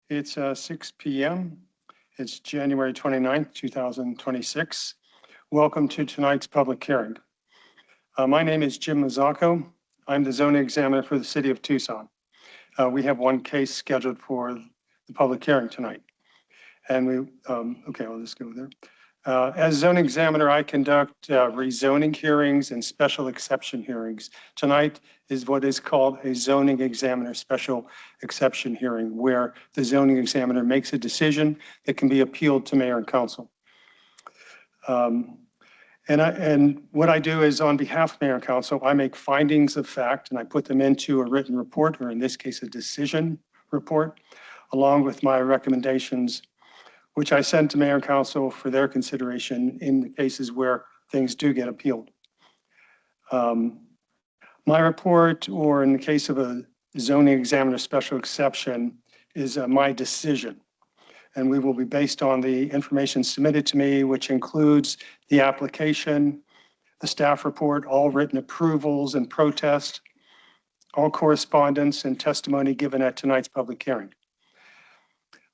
It's 6 p.m. It's January 29th, 2026. Welcome to tonight's public hearing. My name is Jim Mazzacco. I'm the zoning examiner for the city of Tucson. We have one case scheduled for the public hearing tonight. And okay, I'll just go there. As zoning examiner, I conduct rezoning hearings and special exception hearings. Tonight is what is called a zoning examiner special exception hearing, where the zoning examiner makes a decision that can be appealed to mayor and council. And what I do is, on behalf of mayor and council, I make findings of fact and I put them into a written report, or in this case, a decision report, along with my recommendations, which I send to mayor and council for their consideration in the cases where things do get appealed. My report, or in the case of a zoning examiner special exception, is my decision. And we will be based on the information submitted to me, which includes the application, the staff report, all written approvals and protests, all correspondence and testimony given at tonight's public hearing.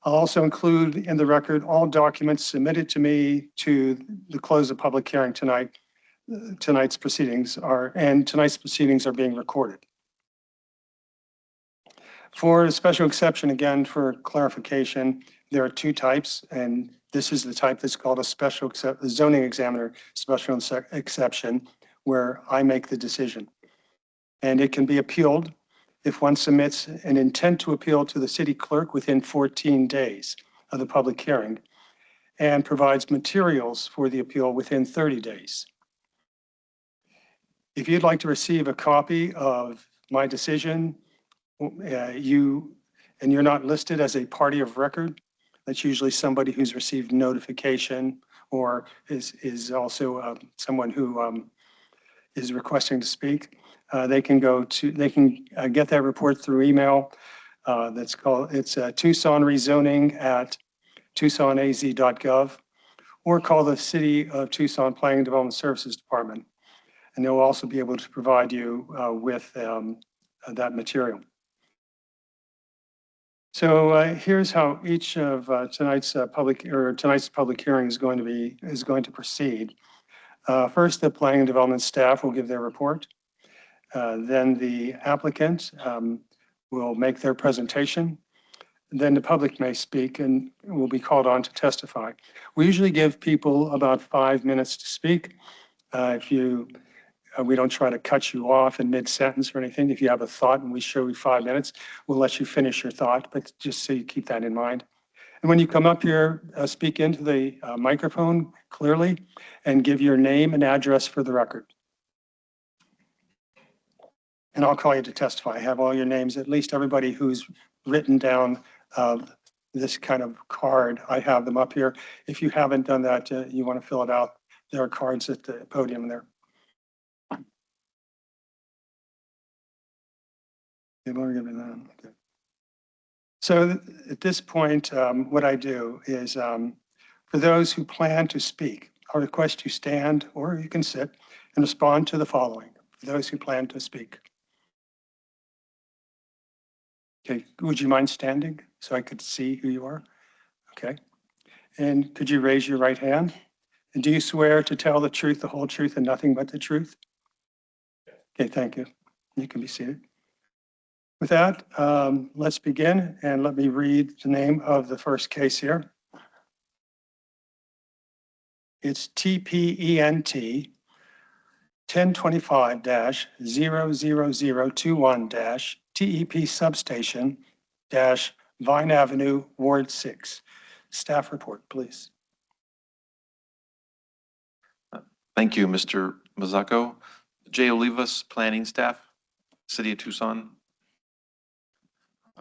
I'll also include in the record all documents submitted to me to the close of public hearing tonight. Tonight's proceedings are being recorded. For a special exception, again, for clarification, there are two types, and this is the type that's called a zoning examiner special exception, where I make the decision. And it can be appealed if one submits an intent to appeal to the city clerk within 14 days of the public hearing and provides materials for the appeal within 30 days. If you'd like to receive a copy of my decision, and you're not listed as a party of record, that's usually somebody who's received notification or is also someone who is requesting to speak. They can get that report through email. It's Tucson rezoning at tucsonaz.gov, or call the City of Tucson Planning and Development Services Department. And they'll also be able to provide you with that material. So here's how each of tonight's public hearing is going to proceed. First, the planning and development staff will give their report. Then the applicant will make their presentation. Then the public may speak and will be called on to testify. We usually give people about 5 minutes to speak. We don't try to cut you off in mid-sentence or anything. If you have a thought and we show you 5 minutes, we'll let you finish your thought, but just so you keep that in mind. And when you come up here, speak into the microphone clearly and give your name and address for the record. And I'll call you to testify. I have all your names, at least everybody who's written down this kind of card. I have them up here. If you haven't done that, you want to fill it out, there are cards at the podium there. Okay. So at this point, what I do is for those who plan to speak, I'll request you stand or you can sit and respond to the following. For those who plan to speak. Okay, would you mind standing so I could see who you are? Okay. And could you raise your right hand? And do you swear to tell the truth, the whole truth, and nothing but the truth? Okay, thank you. You can be seated. With that, let's begin, and let me read the name of the first case here. It's TPENT 1025-00021-TEP Substation Vine Avenue, Ward 6. Staff report, please. Thank you, Mr. Mazzacco. Jay Olivas, planning staff, City of Tucson.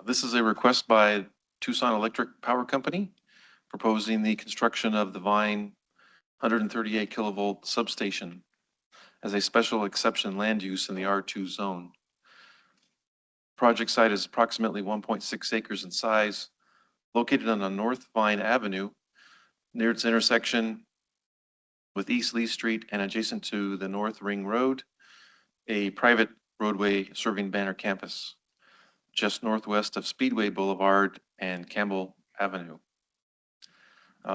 This is a request by Tucson Electric Power Company proposing the construction of the Vine 138 kilovolt substation as a special exception land use in the R2 zone. Project site is approximately 1.6 acres in size, located on the North Vine Avenue near its intersection with East Lee Street and adjacent to the North Ring Road, a private roadway serving Banner campus. just northwest of Speedway Boulevard and Campbell Avenue.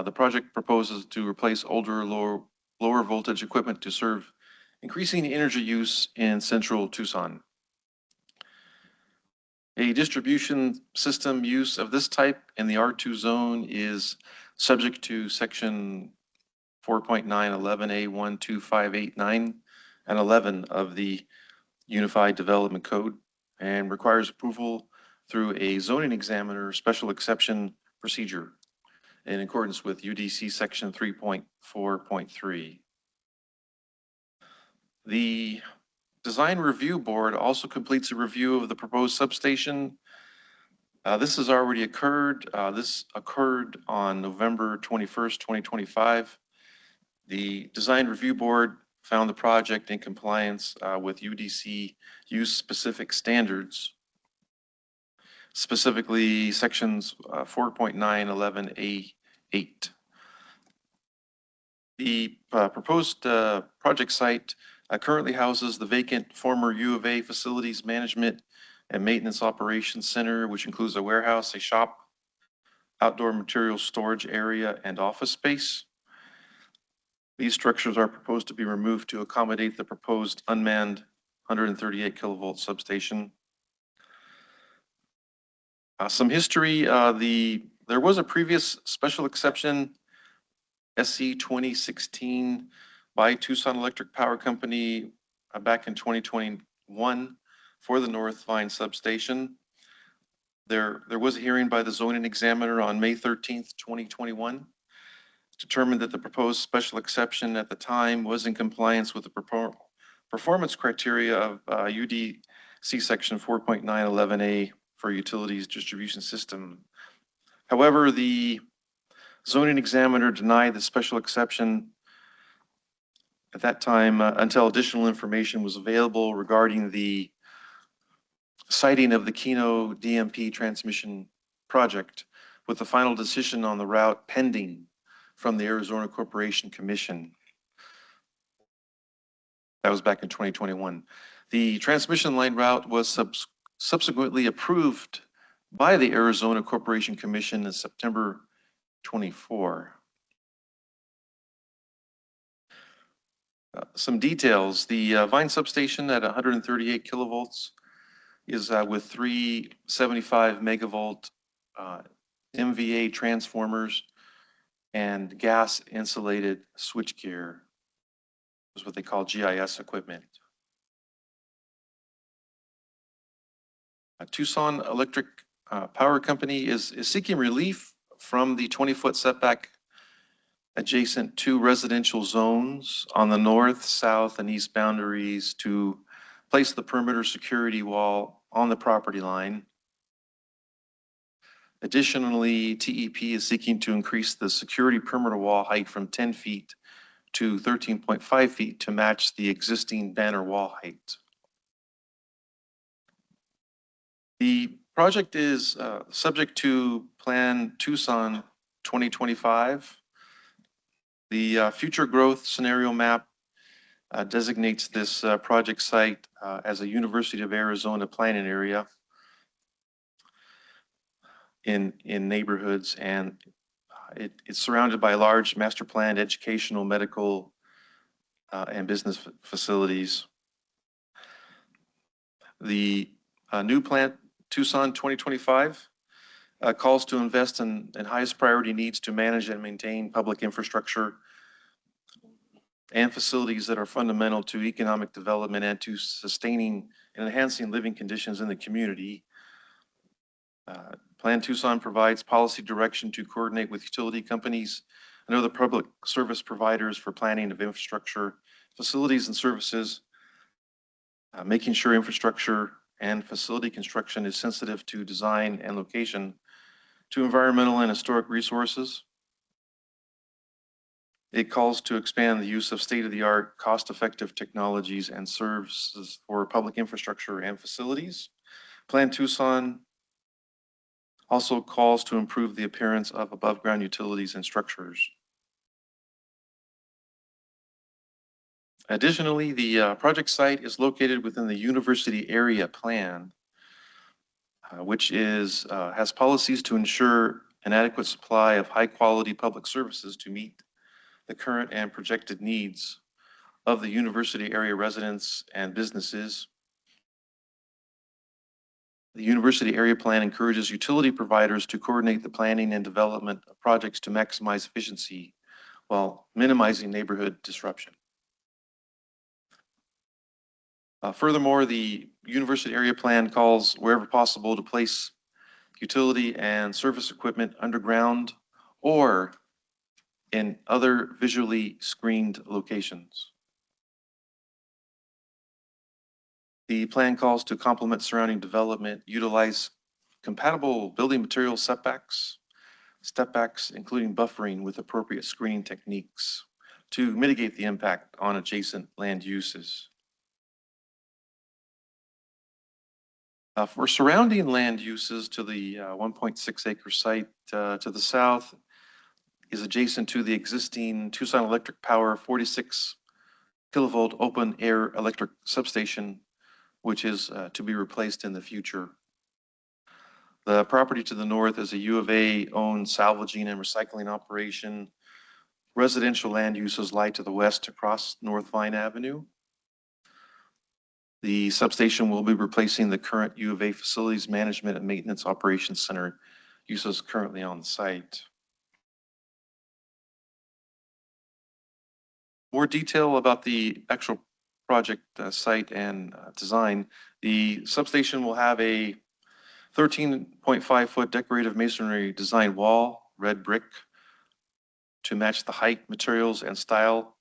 The project proposes to replace older, lower voltage equipment to serve increasing energy use in central Tucson. A distribution system use of this type in the R2 zone is subject to section 4.911A1, 2, 5, 8, 9, and 11 of the Unified Development Code and requires approval through a zoning examiner special exception procedure in accordance with UDC section 3.4.3. The Design Review Board also completes a review of the proposed substation. This has already occurred. This occurred on November 21st, 2025. The Design Review Board found the project in compliance with UDC use-specific standards, specifically sections 4.911A8. The proposed project site currently houses the vacant former U of A Facilities Management and Maintenance Operations Center, which includes a warehouse, a shop, outdoor material storage area, and office space. These structures are proposed to be removed to accommodate the proposed unmanned 138 kilovolt substation. Some history, there was a previous special exception, SC 2016, by Tucson Electric Power Company back in 2021 for the North Vine substation. There was a hearing by the zoning examiner on May 13th, 2021, determined that the proposed special exception at the time was in compliance with the performance criteria of UDC section 4.911A for utilities distribution system. However, the zoning examiner denied the special exception at that time until additional information was available regarding the siting of the Keno DMP transmission project, with the final decision on the route pending from the Arizona Corporation Commission. That was back in 2021. The transmission line route was subsequently approved by the Arizona Corporation Commission in September 24. Some details. The Vine substation at 138 kilovolts is with 375 megavolt MVA transformers and gas insulated switchgear. Is what they call GIS equipment. Tucson Electric Power Company is seeking relief from the 20-foot setback adjacent to residential zones on the north, south, and east boundaries to place the perimeter security wall on the property line. Additionally, TEP is seeking to increase the security perimeter wall height from 10 feet to 13.5 feet to match the existing banner wall height. The project is subject to Plan Tucson 2025. The future growth scenario map designates this project site as a University of Arizona planning area in neighborhoods, and it's surrounded by large master planned educational, medical, and business facilities. The new Plan Tucson 2025 calls to invest in highest priority needs to manage and maintain public infrastructure and facilities that are fundamental to economic development and to sustaining and enhancing living conditions in the community. Plan Tucson provides policy direction to coordinate with utility companies and other public service providers for planning of infrastructure, facilities, and services, making sure infrastructure and facility construction is sensitive to design and location, to environmental and historic resources. It calls to expand the use of state-of-the-art, cost-effective technologies and services for public infrastructure and facilities. Plan Tucson also calls to improve the appearance of above-ground utilities and structures. Additionally, the project site is located within the university area plan. which has policies to ensure an adequate supply of high-quality public services to meet the current and projected needs of the university area residents and businesses. The university area plan encourages utility providers to coordinate the planning and development of projects to maximize efficiency while minimizing neighborhood disruption. Furthermore, the university area plan calls wherever possible to place utility and service equipment underground or in other visually screened locations. The plan calls to complement surrounding development, utilize compatible building material setbacks, stepbacks, including buffering with appropriate screening techniques to mitigate the impact on adjacent land uses. For surrounding land uses to the 1.6 acre site to the south is adjacent to the existing Tucson Electric Power 46 kilovolt open air electric substation, which is to be replaced in the future. The property to the north is a U of A owned salvaging and recycling operation. Residential land uses lie to the west across North Vine Avenue. The substation will be replacing the current U of A Facilities Management and Maintenance Operations Center uses currently on the site. More detail about the actual project site and design. The substation will have a 13.5 foot decorative masonry design wall, red brick, to match the height, materials, and style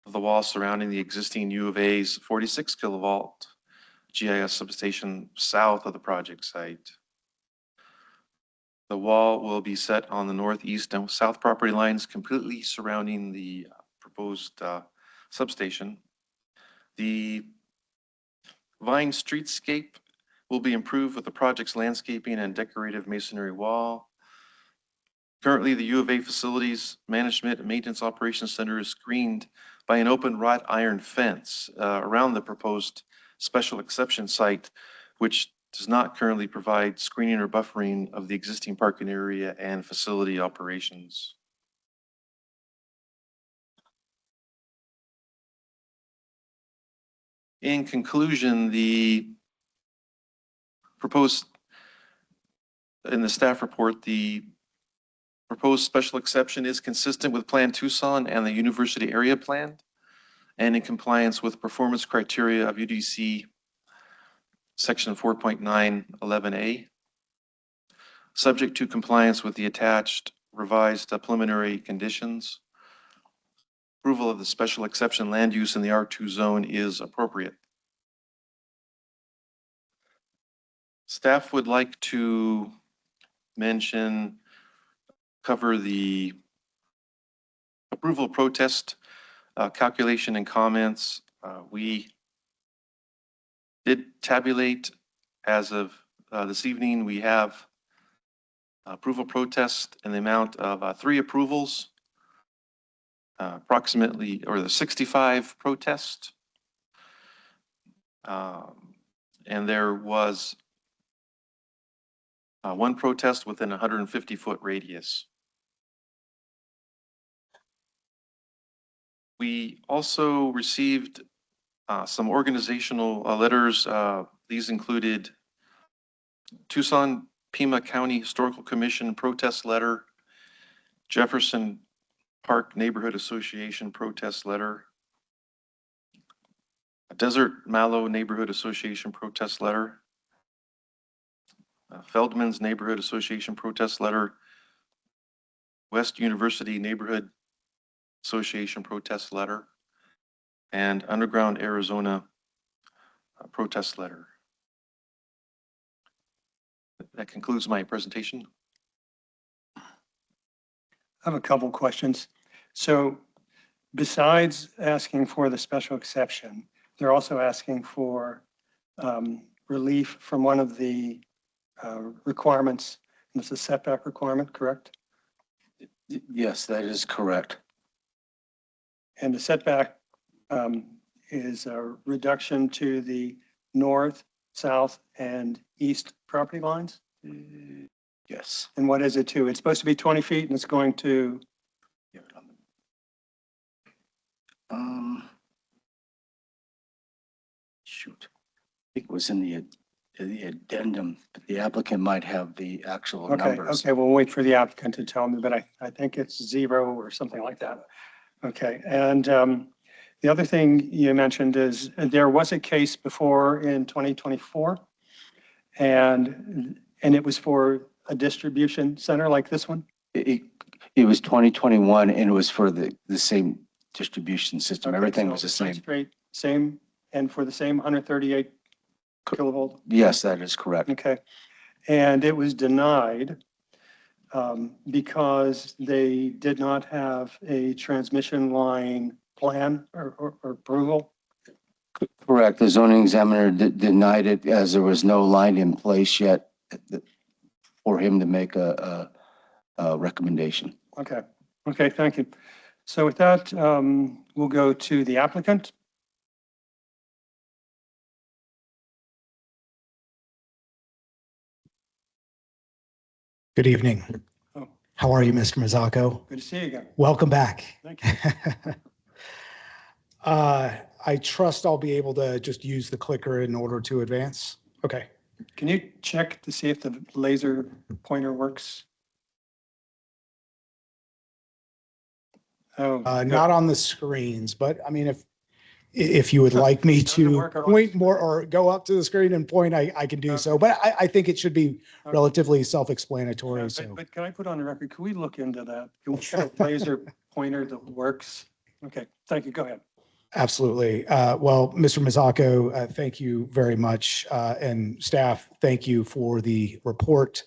of the wall surrounding the existing U of A's 46 kilovolt GIS substation south of the project site. The wall will be set on the northeast and south property lines, completely surrounding the proposed substation. The Vine streetscape will be improved with the project's landscaping and decorative masonry wall. Currently, the U of A Facilities Management and Maintenance Operations Center is screened by an open wrought iron fence around the proposed special exception site, which does not currently provide screening or buffering of the existing parking area and facility operations. In conclusion, the proposed, in the staff report, the proposed special exception is consistent with Plan Tucson and the university area plan and in compliance with performance criteria of UDC section 4.911A, subject to compliance with the attached revised preliminary conditions. Approval of the special exception land use in the R2 zone is appropriate. Staff would like to cover the approval protest calculation and comments. We did tabulate as of this evening. We have approval protest in the amount of 3 approvals, approximately, or the 65 protest. And there was 1 protest within a 150-foot radius. We also received some organizational letters. These included Tucson Pima County Historical Commission protest letter, Jefferson Park Neighborhood Association protest letter, a Desert Mallow Neighborhood Association protest letter, Feldman's Neighborhood Association protest letter, West University Neighborhood Association protest letter, and Underground Arizona protest letter. That concludes my presentation. I have a couple questions. So besides asking for the special exception, they're also asking for relief from one of the requirements, and it's a setback requirement, correct? Yes, that is correct. And the setback is a reduction to the north south, and east property lines? Yes. And what is it to? It's supposed to be 20 feet and it's going to, Shoot. I think it was in the addendum, but the applicant might have the actual okay, numbers. okay, we'll wait for the applicant to tell me, but I think it's 0 or something like that. Okay, and the other thing you mentioned is there was a case before in 2024, and it was for a distribution center like this one? It was 2021 and it was for the same distribution system. Okay, Everything so was the it's same. straight, same, and for the same 138 kilovolt? Yes, that is correct. Okay, and it was denied because they did not have a transmission line plan or approval? Correct. The zoning examiner denied it as there was no line in place yet for him to make a recommendation. Okay, okay, thank you. So with that, we'll go to the applicant. Good evening. Oh. How are you, Mr. Mazzocco? Good to see you again. Welcome back. Thank you. I trust I'll be able to just use the clicker in order to advance. Okay. Can you check to see if the laser pointer works? Oh, good. Not on the screens, but I mean, if you would like me Does it to work on point the more or go up to the screen and point, I can do so. But I think it should be Okay. relatively self-explanatory. Yeah, So but can I put on the record, can we look into that? Can we get a laser pointer that works? Okay, thank you. Go ahead. absolutely. Well, Mr. Mazzocco, thank you very much. And staff, thank you for the report.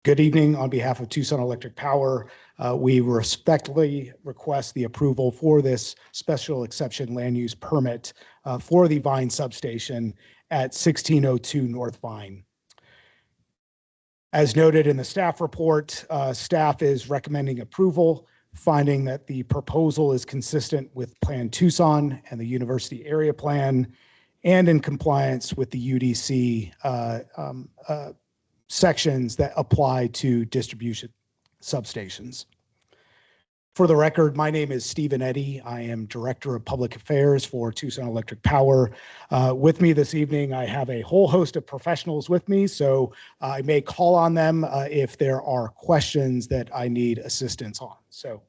Good evening. On behalf of Tucson Electric Power, we respectfully request the approval for this special exception land use permit for the Vine substation at 1602 North Vine. As noted in the staff report, staff is recommending approval, finding that the proposal is consistent with Plan Tucson and the University Area Plan and in compliance with the UDC sections that apply to distribution substations. For the record, my name is Stephen Eddy. I am Director of Public Affairs for Tucson Electric Power. With me this evening, I have a whole host of professionals with me, so I may call on them if there are questions that I need assistance on. So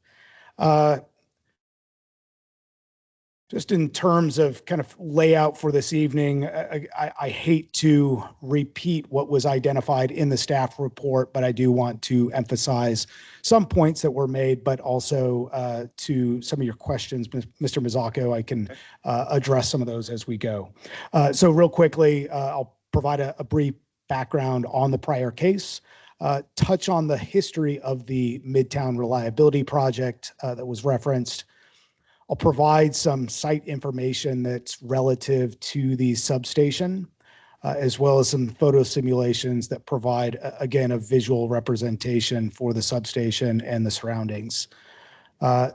just in terms of kind of layout for this evening, I hate to repeat what was identified in the staff report, but I do want to emphasize some points that were made, but also to some of your questions, Mr. Mazzocco, I can address some of those as we go. So real quickly, I'll provide a brief background on the prior case, touch on the history of the Midtown Reliability Project that was referenced. I'll provide some site information that's relative to the substation, as well as some photo simulations that provide, again, a visual representation for the substation and the surroundings.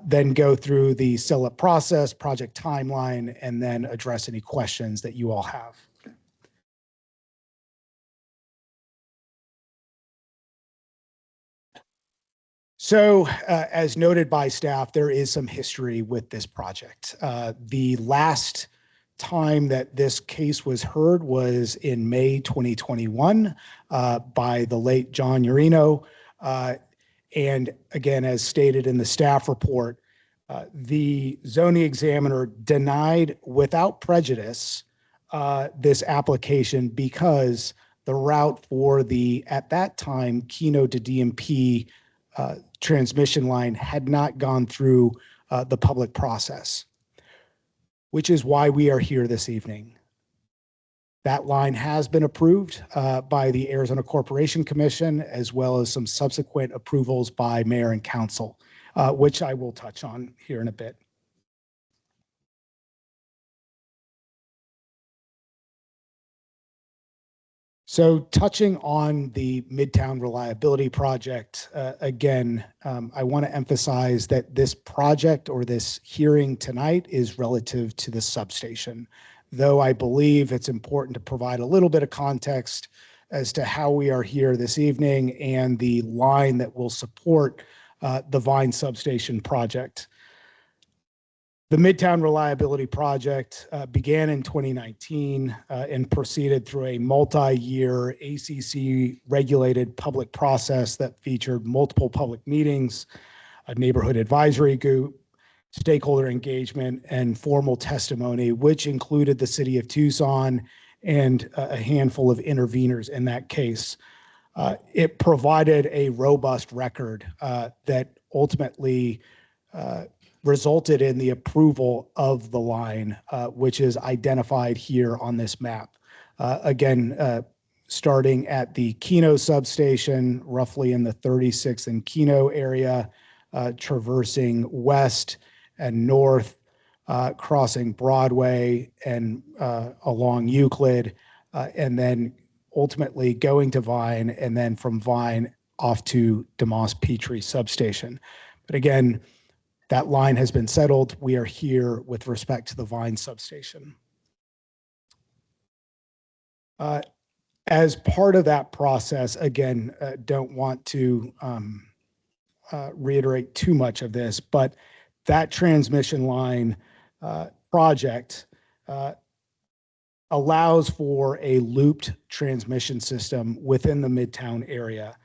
Then go through the sell-up process, project timeline, and then address any questions that you all have. So as noted by staff, there is some history with this project. The last time that this case was heard was in May 2021 by the late John Urino. And again, as stated in the staff report, the zoning examiner denied without prejudice this application because the route for the, at that time, Keno to DMP transmission line had not gone through the public process, which is why we are here this evening. That line has been approved by the Arizona Corporation Commission, as well as some subsequent approvals by mayor and council, which I will touch on here in a bit. So touching on the Midtown Reliability Project, again, I want to emphasize that this project or this hearing tonight is relative to the substation. though I believe it's important to provide a little bit of context as to how we are here this evening and the line that will support the Vine substation project. The Midtown Reliability Project began in 2019 and proceeded through a multi-year ACC-regulated public process that featured multiple public meetings, a neighborhood advisory group, stakeholder engagement, and formal testimony, which included the City of Tucson and a handful of interveners in that case. It provided a robust record that ultimately resulted in the approval of the line, which is identified here on this map. Again, starting at the Keno substation, roughly in the 36th and Keno area, traversing west and north, crossing Broadway and along Euclid, and then ultimately going to Vine, and then from Vine off to DeMoss Petrie substation. But again, that line has been settled. We are here with respect to the Vine substation. As part of that process, again, don't want to reiterate too much of this, but that transmission line project allows for a looped transmission system within the Midtown area,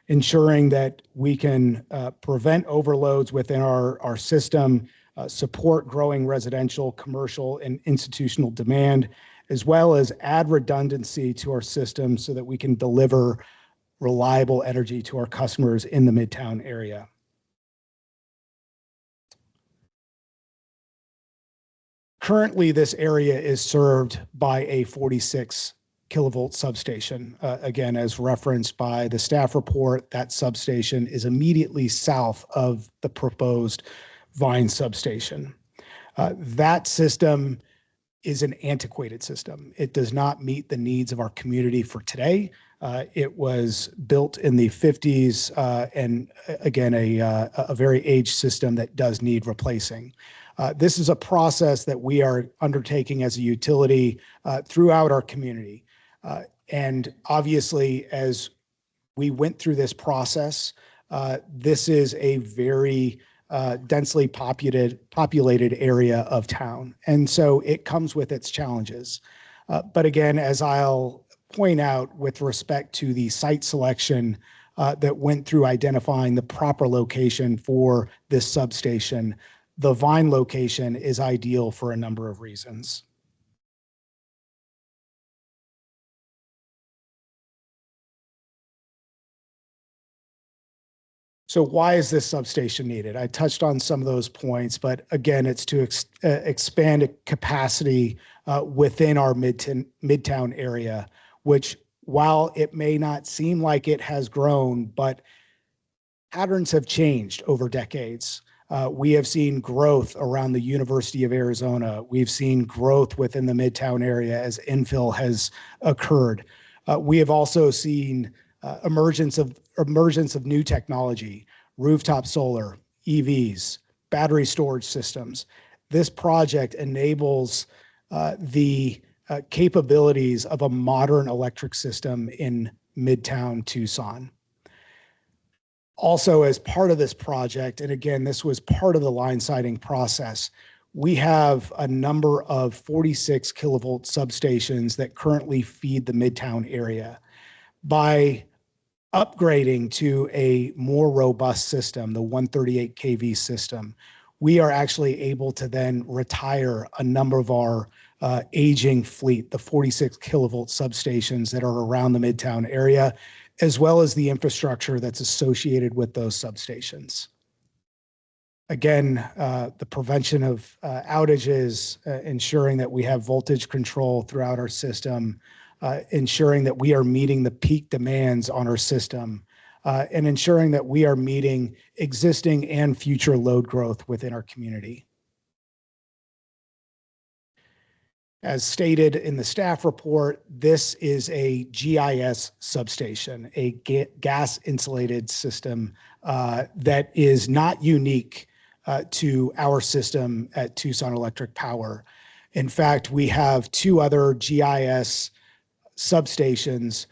ensuring that we can prevent overloads within our system, support growing residential, commercial, and institutional demand, as well as add redundancy to our system so that we can deliver reliable energy to our customers in the Midtown area. Currently, this area is served by a 46 kilovolt substation. Again, as referenced by the staff report, that substation is immediately south of the proposed Vine substation. That system is an antiquated system. It does not meet the needs of our community for today. It was built in the 50s and again, a very aged system that does need replacing. This is a process that we are undertaking as a utility throughout our community. And obviously, as we went through this process, this is a very densely populated area of town. And so it comes with its challenges. But again, as I'll point out with respect to the site selection that went through identifying the proper location for this substation, the Vine location is ideal for a number of reasons. So why is this substation needed? I touched on some of those points, but again, it's to expand capacity within our Midtown area, which while it may not seem like it has grown, but patterns have changed over decades. We have seen growth around the University of Arizona. We've seen growth within the Midtown area as infill has occurred. We have also seen emergence of new technology, rooftop solar, EVs, battery storage systems. This project enables the capabilities of a modern electric system in Midtown Tucson. Also, as part of this project, and again, this was part of the line siting process, we have a number of 46 kilovolt substations that currently feed the Midtown area. By upgrading to a more robust system, the 138 kV system, we are actually able to then retire a number of our aging fleet, the 46 kilovolt substations that are around the Midtown area, as well as the infrastructure that's associated with those substations. Again, the prevention of outages, ensuring that we have voltage control throughout our system, ensuring that we are meeting the peak demands on our system, and ensuring that we are meeting existing and future load growth within our community. As stated in the staff report, this is a GIS substation, a gas insulated system that is not unique to our system at Tucson Electric Power. In fact, we have two other GIS substations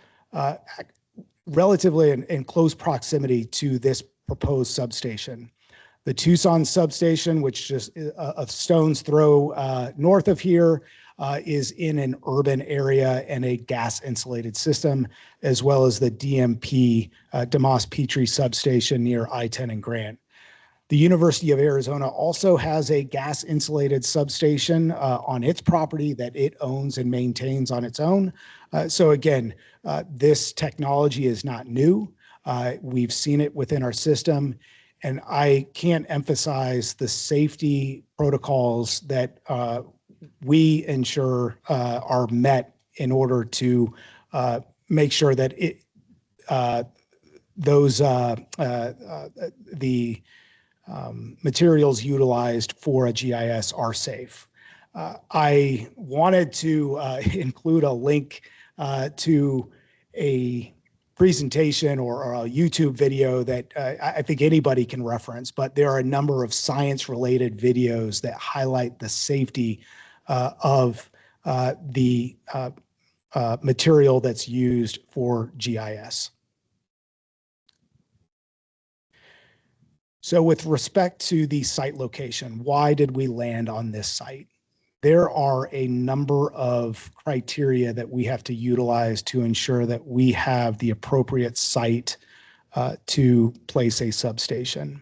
relatively in close proximity to this proposed substation. The Tucson substation, which just a stone's throw north of here, is in an urban area and a gas insulated system, as well as the DMP, DeMoss Petrie substation near I-10 and Grant. The University of Arizona also has a gas insulated substation on its property that it owns and maintains on its own. So again, this technology is not new. We've seen it within our system, and I can't emphasize the safety protocols that we ensure are met in order to make sure that the materials utilized for a GIS are safe. I wanted to include a link to a presentation or a YouTube video that I think anybody can reference, but there are a number of science-related videos that highlight the safety of the material that's used for GIS. So with respect to the site location, why did we land on this site? There are a number of criteria that we have to utilize to ensure that we have the appropriate site to place a substation.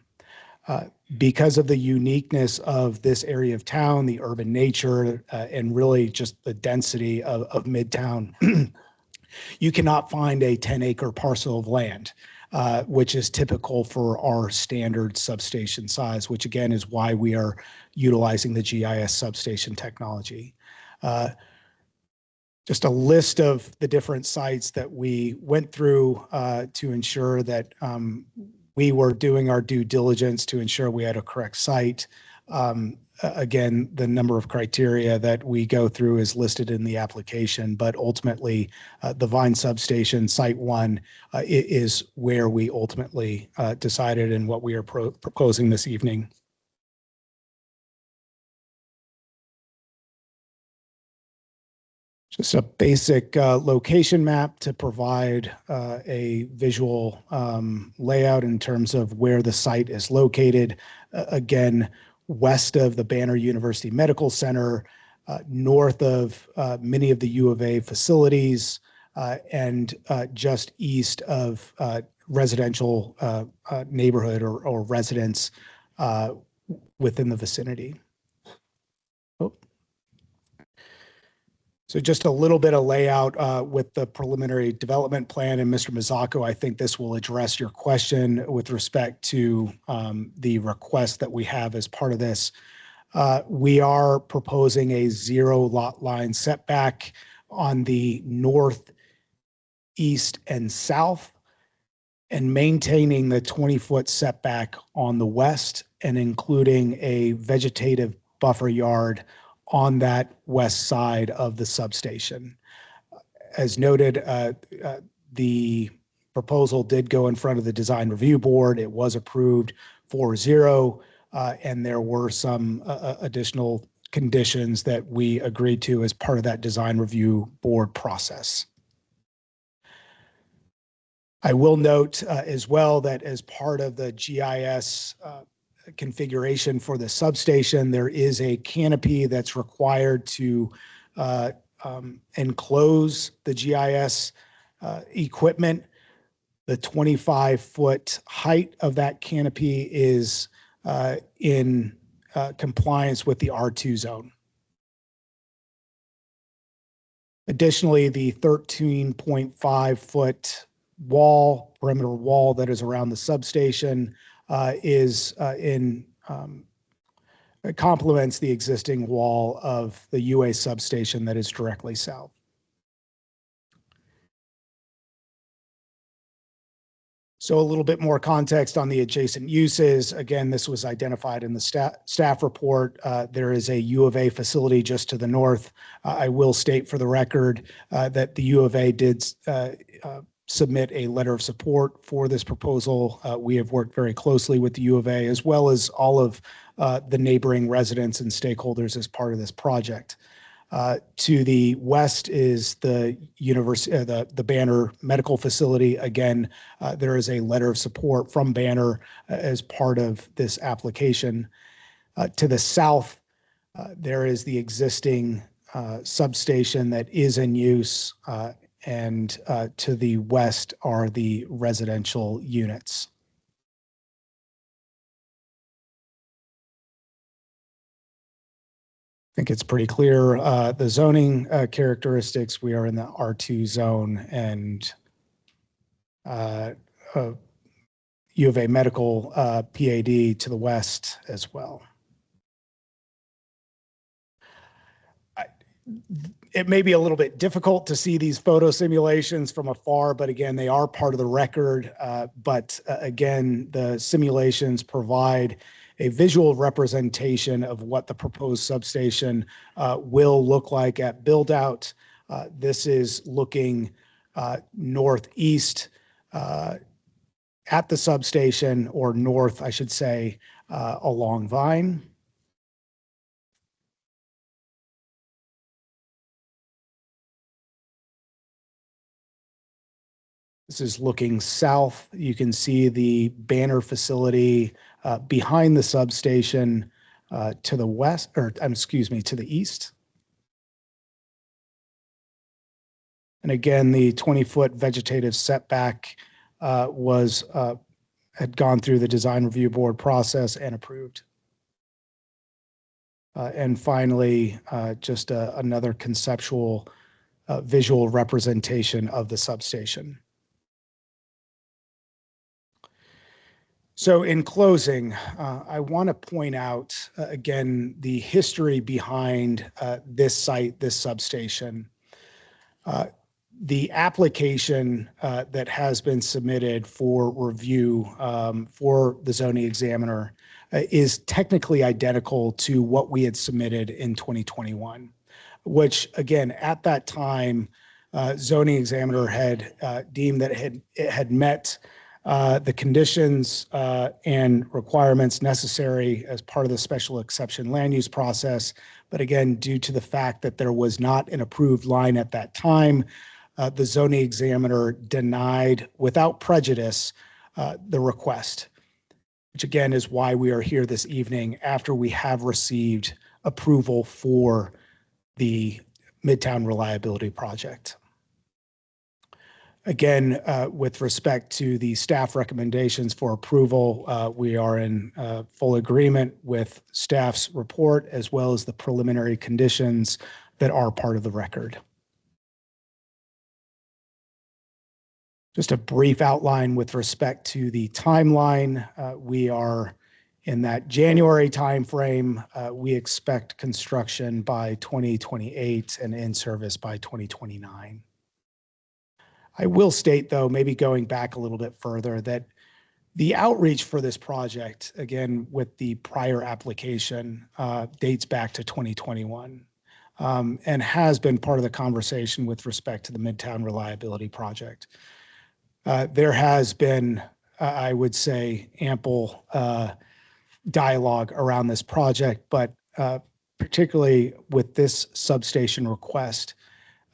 Because of the uniqueness of this area of town, the urban nature, and really just the density of Midtown, you cannot find a 10-acre parcel of land, which is typical for our standard substation size, which again is why we are utilizing the GIS substation technology. Just a list of the different sites that we went through to ensure that we were doing our due diligence to ensure we had a correct site. Again, the number of criteria that we go through is listed in the application, but ultimately the Vine substation, site 1, is where we ultimately decided and what we are proposing this evening. Just a basic location map to provide a visual layout in terms of where the site is located. Again, west of the Banner University Medical Center, north of many of the U of A facilities, and just east of residential neighborhood or residents within the vicinity. So just a little bit of layout with the preliminary development plan, and Mr. Mazzocco, I think this will address your question with respect to the request that we have as part of this. We are proposing a 0 lot line setback on the north, east, and south, and maintaining the 20-foot setback on the west, and including a vegetative buffer yard on that west side of the substation. As noted, the proposal did go in front of the design review board. It was approved 4-0, and there were some additional conditions that we agreed to as part of that design review board process. I will note as well that as part of the GIS configuration for the substation, there is a canopy that's required to enclose the GIS equipment. The 25-foot height of that canopy is in compliance with the R2 zone. Additionally, the 13.5-foot perimeter wall that is around the substation complements the existing wall of the UA substation that is directly south. So a little bit more context on the adjacent uses. Again, this was identified in the staff report. There is a U of A facility just to the north. I will state for the record that the U of A did submit a letter of support for this proposal. We have worked very closely with the U of A as well as all of the neighboring residents and stakeholders as part of this project. To the west is the university, the Banner Medical Facility. Again, there is a letter of support from Banner as part of this application. To the south, there is the existing substation that is in use, and to the west are the residential units. I think it's pretty clear. The zoning characteristics, we are in the R2 zone, and U of A Medical PAD to the west as well. It may be a little bit difficult to see these photo simulations from afar, but again, they are part of the record. Again, the simulations provide a visual representation of what the proposed substation will look like at build out. This is looking northeast at the substation, or north, I should say, along Vine. This is looking south. You can see the Banner facility behind the substation to the west, or excuse me, to the east. And again, the 20-foot vegetative setback had gone through the design review board process and approved. And finally, just another conceptual visual representation of the substation. So in closing, I want to point out, again, the history behind this site, this substation. The application that has been submitted for review for the zoning examiner is technically identical to what we had submitted in 2021, which again, at that time, zoning examiner had deemed that it had met the conditions and requirements necessary as part of the special exception land use process. But again, due to the fact that there was not an approved line at that time, the zoning examiner denied without prejudice the request, which again is why we are here this evening after we have received approval for the Midtown Reliability Project. Again, with respect to the staff recommendations for approval, we are in full agreement with staff's report as well as the preliminary conditions that are part of the record. Just a brief outline with respect to the timeline. We are in that January timeframe. We expect construction by 2028 and in service by 2029. I will state, though, maybe going back a little bit further, that the outreach for this project, again, with the prior application, dates back to 2021 and has been part of the conversation with respect to the Midtown Reliability Project. There has been, I would say, ample dialogue around this project, but particularly with this substation request,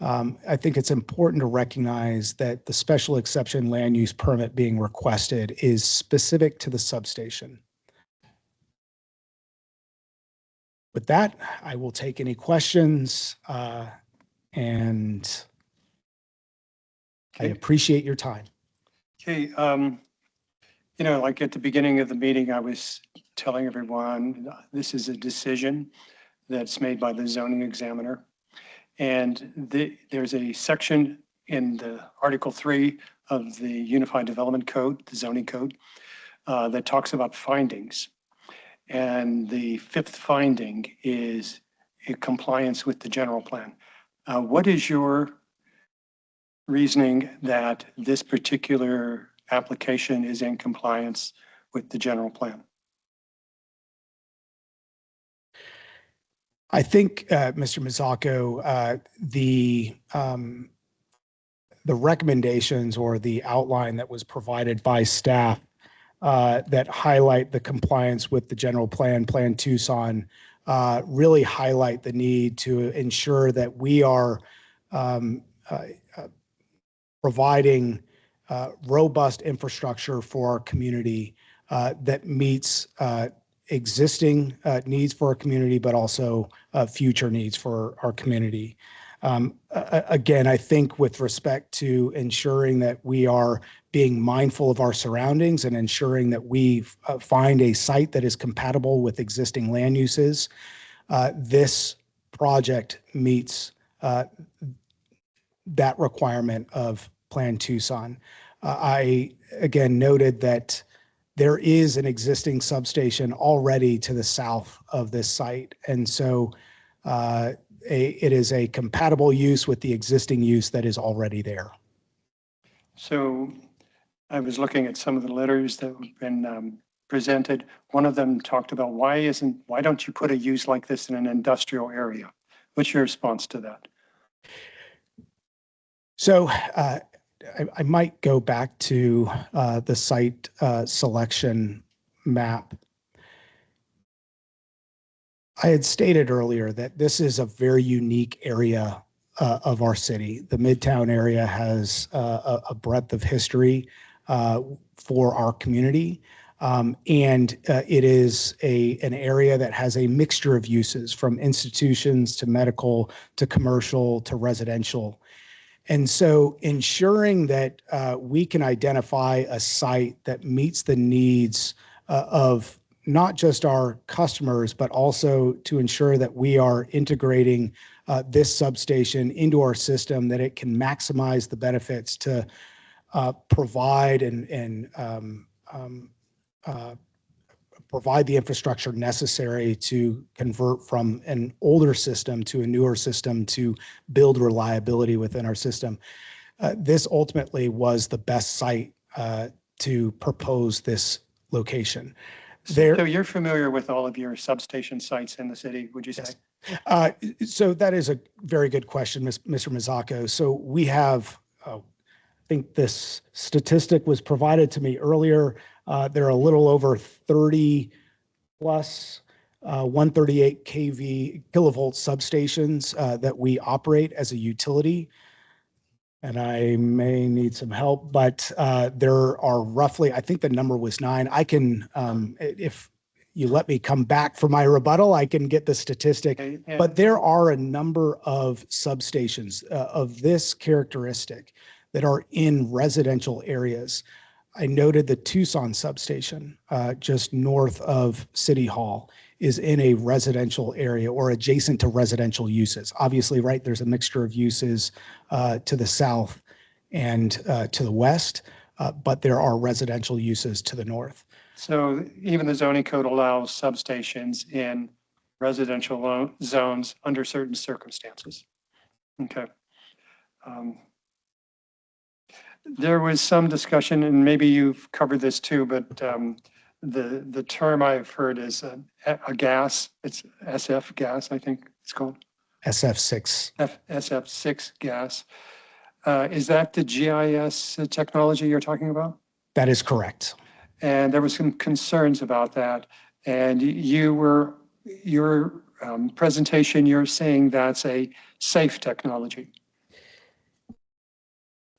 I think it's important to recognize that the special exception land use permit being requested is specific to the substation. With that, I will take any questions, and I appreciate your time. Okay, like at the beginning of the meeting, I was telling everyone, this is a decision that's made by the zoning examiner. And there's a section in the Article 3 of the Unified Development Code, the zoning code, that talks about findings. And the fifth finding is in compliance with the general plan. What is your reasoning that this particular application is in compliance with the general plan? I think, Mr. Mazzocco, the recommendations or the outline that was provided by staff that highlight the compliance with the general plan, Plan Tucson, really highlight the need to ensure that we are providing robust infrastructure for our community that meets existing needs for our community, but also future needs for our community. Again, I think with respect to ensuring that we are being mindful of our surroundings and ensuring that we find a site that is compatible with existing land uses, this project meets that requirement of Plan Tucson. I again noted that there is an existing substation already to the south of this site. And so it is a compatible use with the existing use that is already there. So I was looking at some of the letters that have been presented. One of them talked about why don't you put a use like this in an industrial area? What's your response to that? So I might go back to the site selection map. I had stated earlier that this is a very unique area of our city. The Midtown area has a breadth of history for our community. And it is an area that has a mixture of uses, from institutions to medical to commercial to residential. And so ensuring that we can identify a site that meets the needs of not just our customers, but also to ensure that we are integrating this substation into our system, that it can maximize the benefits to provide and provide the infrastructure necessary to convert from an older system to a newer system to build reliability within our system. This ultimately was the best site to propose this location. So you're familiar with all of your substation sites in the city, would you say? Yes. So that is a very good question, Mr. Mazzacco. So we have, I think this statistic was provided to me earlier. There are a little over 30 plus 138 kilovolt substations that we operate as a utility. And I may need some help, but there are roughly, I think the number was 9. I can, if you let me come back for my rebuttal, I can get the statistic. Okay, and- But there are a number of substations of this characteristic that are in residential areas. I noted the Tucson substation just north of City Hall is in a residential area or adjacent to residential uses. Obviously, right, there's a mixture of uses to the south and to the west, but there are residential uses to the north. So even the zoning code allows substations in residential zones under certain circumstances. Okay. There was some discussion, and maybe you've covered this too, but the term I've heard is a gas. It's SF gas, I think it's called. SF6. SF6 gas. Is that the GIS technology you're talking about? That is correct. And there was some concerns about that. And your presentation, you're saying that's a safe technology.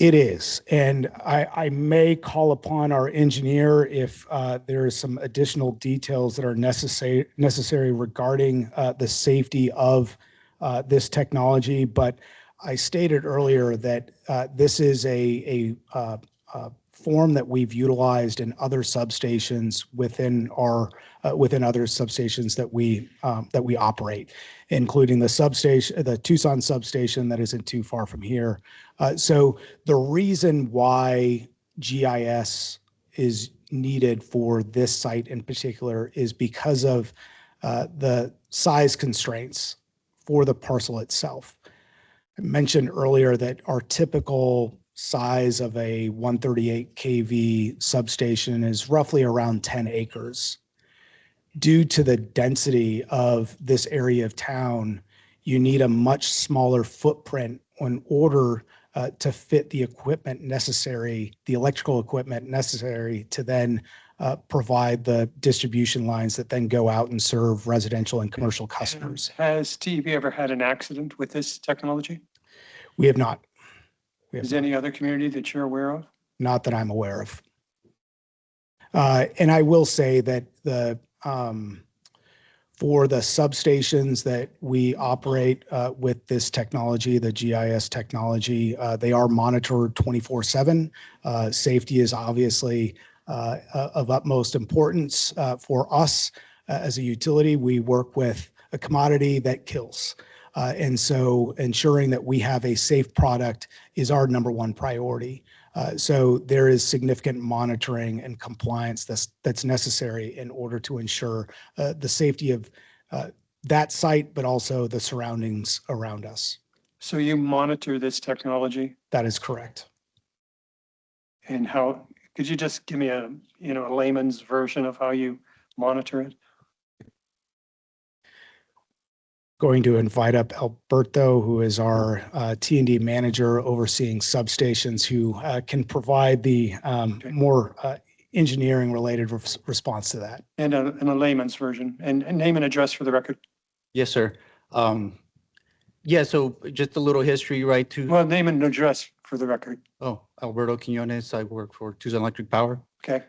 It is, and I may call upon our engineer if there is some additional details that are necessary regarding the safety of this technology. But I stated earlier that this is a form that we've utilized in other substations within our within other substations that we operate, including the Tucson substation that isn't too far from here. So the reason why GIS is needed for this site in particular is because of the size constraints for the parcel itself. I mentioned earlier that our typical size of a 138 kV substation is roughly around 10 acres. Due to the density of this area of town, you need a much smaller footprint in order to fit the equipment necessary, the electrical equipment necessary to then provide the distribution lines that then go out and serve residential and commercial customers. Has Steve ever had an accident with this technology? We have not. We have Is not. any other community that you're aware of? Not that I'm aware of. And I will say that for the substations that we operate with this technology, the GIS technology, they are monitored 24/7. Safety is obviously of utmost importance for us as a utility. We work with a commodity that kills. And so ensuring that we have a safe product is our number one priority. So there is significant monitoring and compliance that's necessary in order to ensure the safety of that site, but also the surroundings around us. So you monitor this technology, That is correct. and how, could you just give me a layman's version of how you monitor it? Going to invite up Alberto, who is our T&D manager overseeing substations, who can provide the more engineering related response to that. And a layman's version, and name and address for the record. Yes, sir. Yeah, so just a little history, right, to, Well, name and address for the record. oh, Alberto Quinones, I work for Tucson Electric Power. Okay,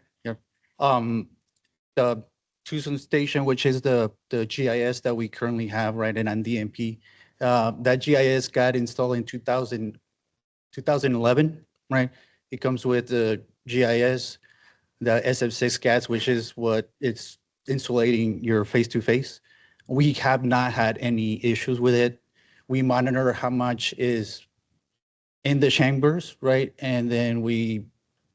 The Tucson station, which is the GIS that we currently have, right, and on DMP, that GIS got installed in 2011, right? It comes with the GIS, the SF6 CATs, which is what it's insulating your face-to-face. We have not had any issues with it. We monitor how much is in the chambers, right? And then we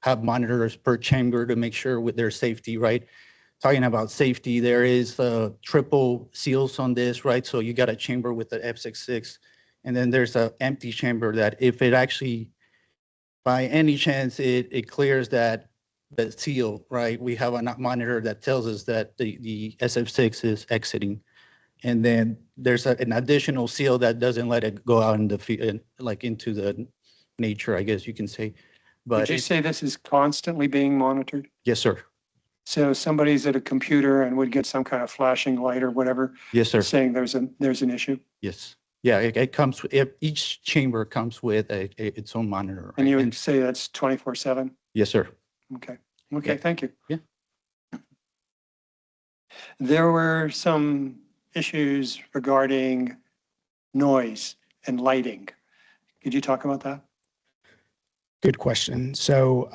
have monitors per chamber to make sure with their safety, right? Talking about safety, there is triple seals on this, right? So you got a chamber with the F66, and then there's an empty chamber that if it actually, by any chance, it clears that seal, right? We have a monitor that tells us that the SF6 is exiting. And then there's an additional seal that doesn't let it go out in the field, like into the nature, I guess you can say. would But you say this is constantly being monitored? yes, sir. So somebody's at a computer and would get some kind of flashing light or whatever, Yes, sir. saying there's an issue, Yes. Yeah, it comes, each chamber comes with its own monitor. and right? you would say that's 24/7? Yes, sir. Okay, okay, Yeah. thank you. Yeah. There were some issues regarding noise and lighting. Could you talk about that? Good question. So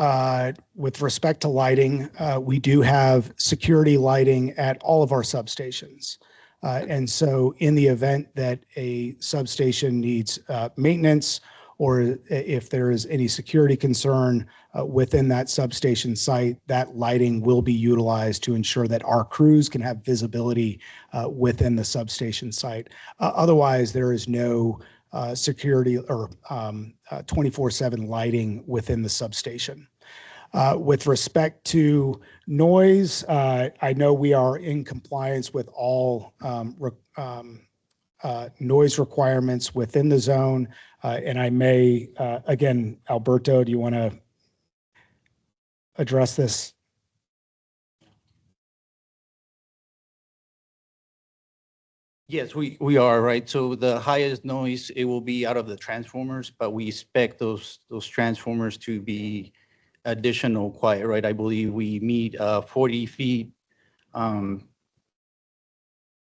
with respect to lighting, we do have security lighting at all of our substations. And so in the event that a substation needs maintenance, or if there is any security concern within that substation site, that lighting will be utilized to ensure that our crews can have visibility within the substation site. Otherwise, there is no security or 24/7 lighting within the substation. With respect to noise, I know we are in compliance with all noise requirements within the zone. And I may, again, Alberto, do you want to address this? Yes, we are, right? So the highest noise, it will be out of the transformers, but we expect those transformers to be additional quiet, right? I believe we meet 40 feet,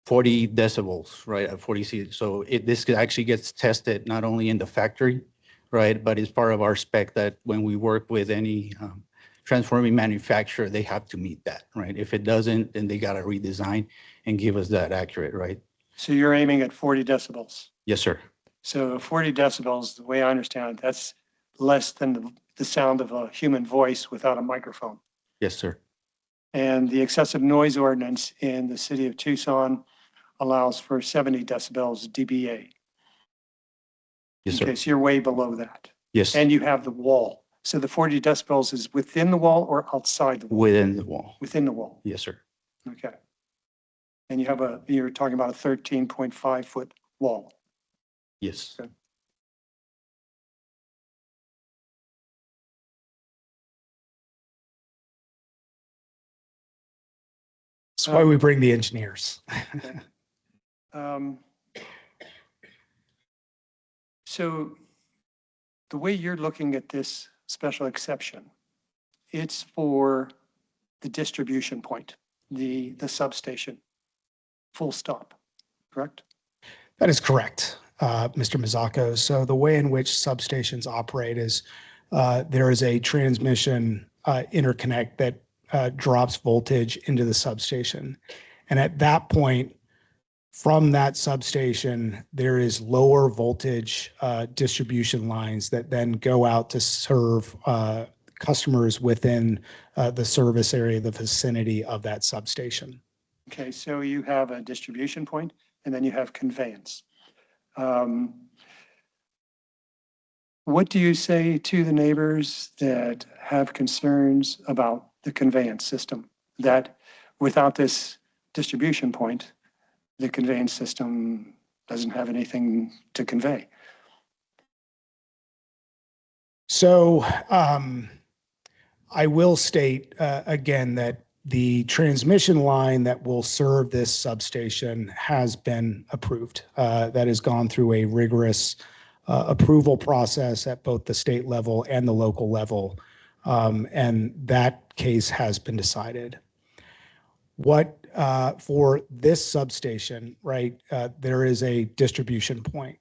40 decibels, right, at 40 feet. So this actually gets tested not only in the factory, right, but it's part of our spec that when we work with any transforming manufacturer, they have to meet that, right? If it doesn't, then they got to redesign and give us that accurate, right? So you're aiming at 40 decibels. Yes, sir. So 40 decibels, the way I understand it, that's less than the sound of a human voice without a microphone. Yes, sir. And the excessive noise ordinance in the city of Tucson allows for 70 decibels dBA. Yes, sir. Okay, so you're way below that. Yes, And you have the wall. So the 40 decibels is within the wall or outside the wall? within the wall. Within the wall. Yes, sir. Okay. And you're talking about a 13.5 foot wall. Yes. Okay. That's why we bring the engineers. Um, So the way you're looking at this special exception, it's for the distribution point, the substation, full stop, correct? That is correct, Mr. Mazzacco. So the way in which substations operate is there is a transmission interconnect that drops voltage into the substation. And at that point, from that substation, there is lower voltage distribution lines that then go out to serve customers within the service area, the vicinity of that substation. Okay, so you have a distribution point and then you have conveyance. What do you say to the neighbors that have concerns about the conveyance system? That without this distribution point, the conveyance system doesn't have anything to convey? So I will state again that the transmission line that will serve this substation has been approved. That has gone through a rigorous approval process at both the state level and the local level. And that case has been decided. What for this substation, right, there is a distribution point.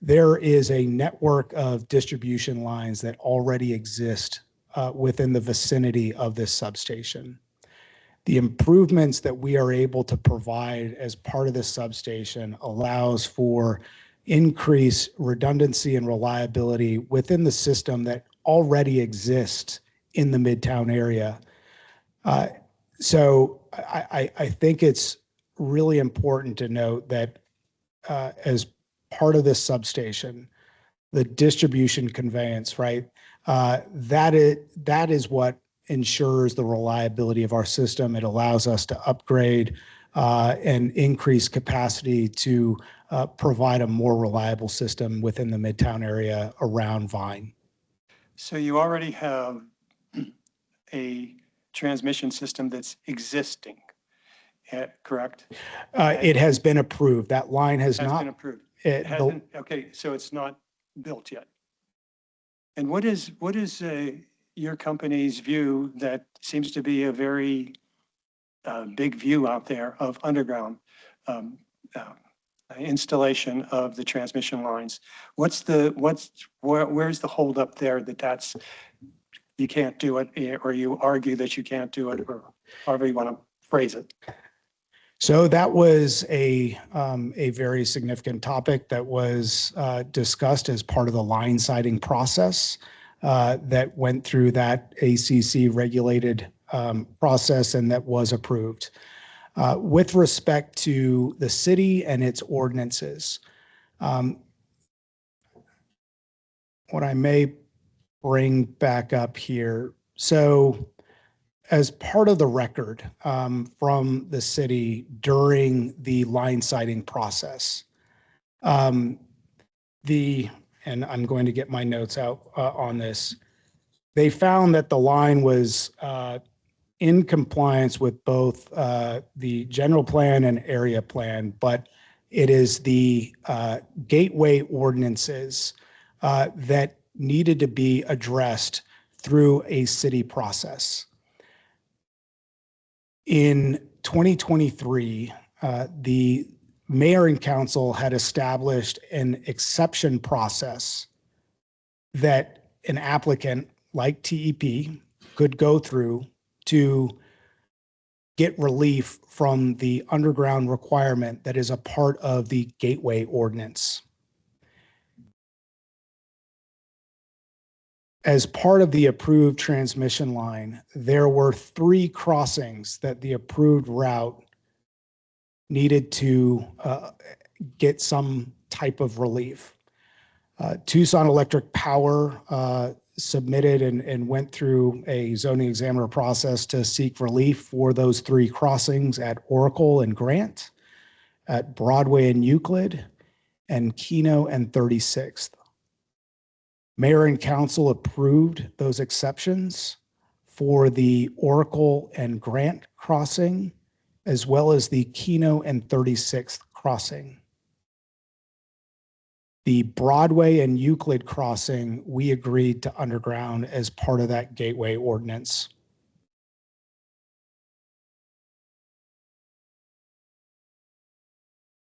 There is a network of distribution lines that already exist within the vicinity of this substation. The improvements that we are able to provide as part of this substation allows for increased redundancy and reliability within the system that already exists in the Midtown area. So I think it's really important to note that as part of this substation, the distribution conveyance, right? That is what ensures the reliability of our system. It allows us to upgrade and increase capacity to provide a more reliable system within the Midtown area around Vine. So you already have a transmission system that's existing, correct? It has been approved. That line has Has not. been approved. It- Hasn't, okay, so it's not built yet. And what is your company's view that seems to be a very big view out there of underground installation of the transmission lines? Where's the holdup there that's, you can't do it, or you argue that you can't do it, or however you want to phrase it? So that was a very significant topic that was discussed as part of the line siting process that went through that ACC regulated process and that was approved. With respect to the city and its ordinances, what I may bring back up here. So as part of the record from the city during the line siting process, and I'm going to get my notes out on this, they found that the line was in compliance with both the general plan and area plan, but it is the gateway ordinances that needed to be addressed through a city process. In 2023, the mayor and council had established an exception process that an applicant like TEP could go through to get relief from the underground requirement that is a part of the gateway ordinance. As part of the approved transmission line, there were 3 crossings that the approved route needed to get some type of relief. Tucson Electric Power submitted and went through a zoning examiner process to seek relief for those 3 crossings at Oracle and Grant, at Broadway and Euclid, and Keno and 36th. Mayor and council approved those exceptions for the Oracle and Grant crossing as well as the Keno and 36th crossing. The Broadway and Euclid crossing, we agreed to underground as part of that gateway ordinance.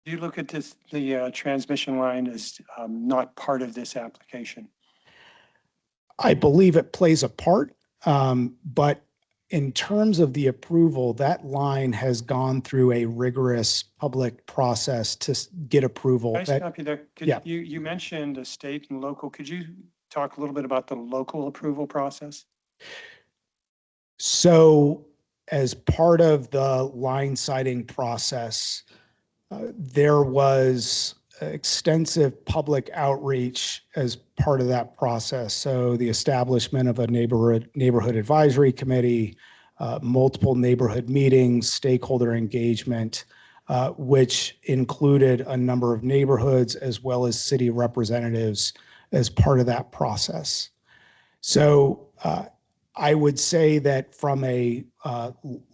Do you look at this, the transmission line as not part of this application? I believe it plays a part, but in terms of the approval, that line has gone through a rigorous public process to get approval. Can I That- stop you there? Yeah. You mentioned a state and local. Could you talk a little bit about the local approval process? So as part of the line siting process, there was extensive public outreach as part of that process. So the establishment of a neighborhood advisory committee, multiple neighborhood meetings, stakeholder engagement, which included a number of neighborhoods as well as city representatives as part of that process. So I would say that from a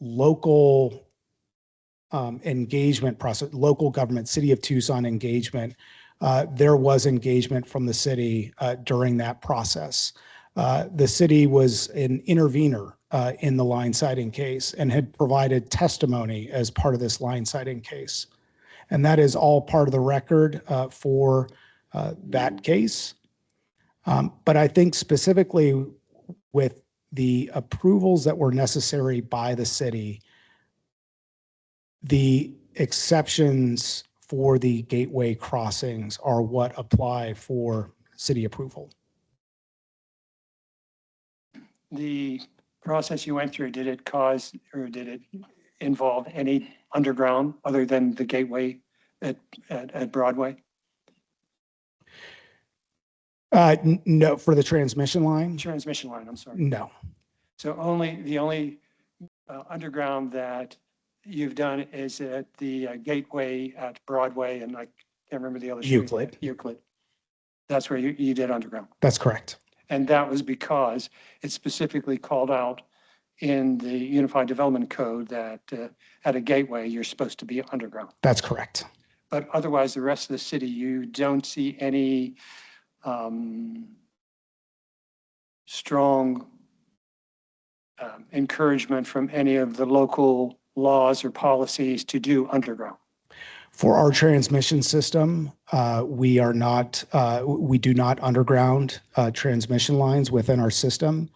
local engagement process, local government, City of Tucson engagement, there was engagement from the city during that process. The city was an intervener in the line siting case and had provided testimony as part of this line siting case. And that is all part of the record for that case. But I think specifically with the approvals that were necessary by the city, the exceptions for the gateway crossings are what apply for city approval. The process you went through, did it cause or did it involve any underground other than the gateway at Broadway? No, for the transmission line? Transmission line, I'm sorry. No. So the only underground that you've done is at the gateway at Broadway, and I can't remember the other street. Euclid. Euclid. That's where you did underground. That's correct. And that was because it specifically called out in the Unified Development Code that at a gateway, you're supposed to be underground. That's correct. But otherwise, the rest of the city, you don't see any strong encouragement from any of the local laws or policies to do underground. For our transmission system, we do not underground transmission lines within our system.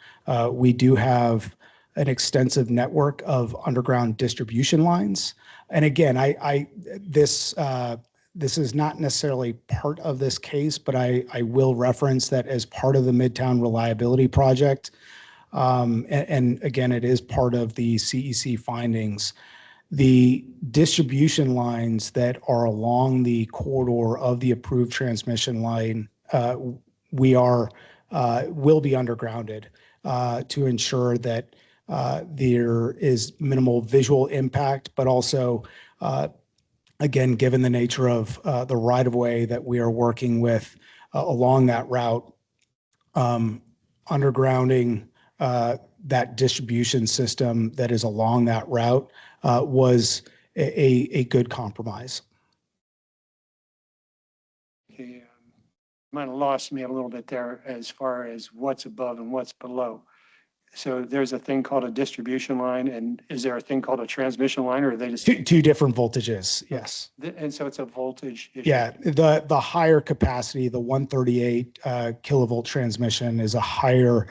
We do have an extensive network of underground distribution lines. And again, this is not necessarily part of this case, but I will reference that as part of the Midtown Reliability Project. And again, it is part of the CEC findings. The distribution lines that are along the corridor of the approved transmission line, will be undergrounded to ensure that there is minimal visual impact, but also, again, given the nature of the right-of-way that we are working with along that route, undergrounding that distribution system that is along that route was a good compromise. You might have lost me a little bit there as far as what's above and what's below. So there's a thing called a distribution line, and is there a thing called a transmission line, or are they just? Two different voltages, yes. And so it's a voltage issue? Yeah, the higher capacity, the 138 kilovolt transmission is a higher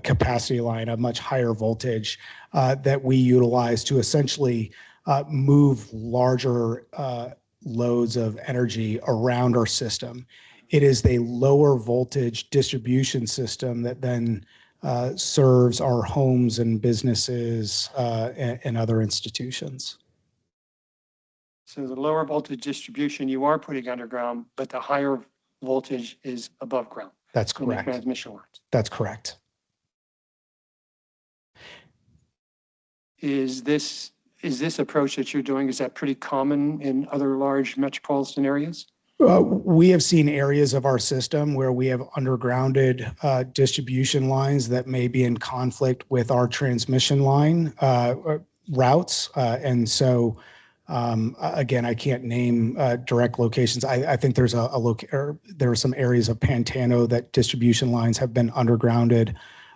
capacity line, a much higher voltage that we utilize to essentially move larger loads of energy around our system. It is the lower voltage distribution system that then serves our homes and businesses and other institutions. So the lower voltage distribution you are putting underground, but the higher voltage is above ground. That's in the correct. transmission lines. That's correct. Is this approach that you're doing, is that pretty common in other large metropolitan areas? We have seen areas of our system where we have undergrounded distribution lines that may be in conflict with our transmission line. routes. And so, again, I can't name direct locations. I think there's there are some areas of Pantano that distribution lines have been undergrounded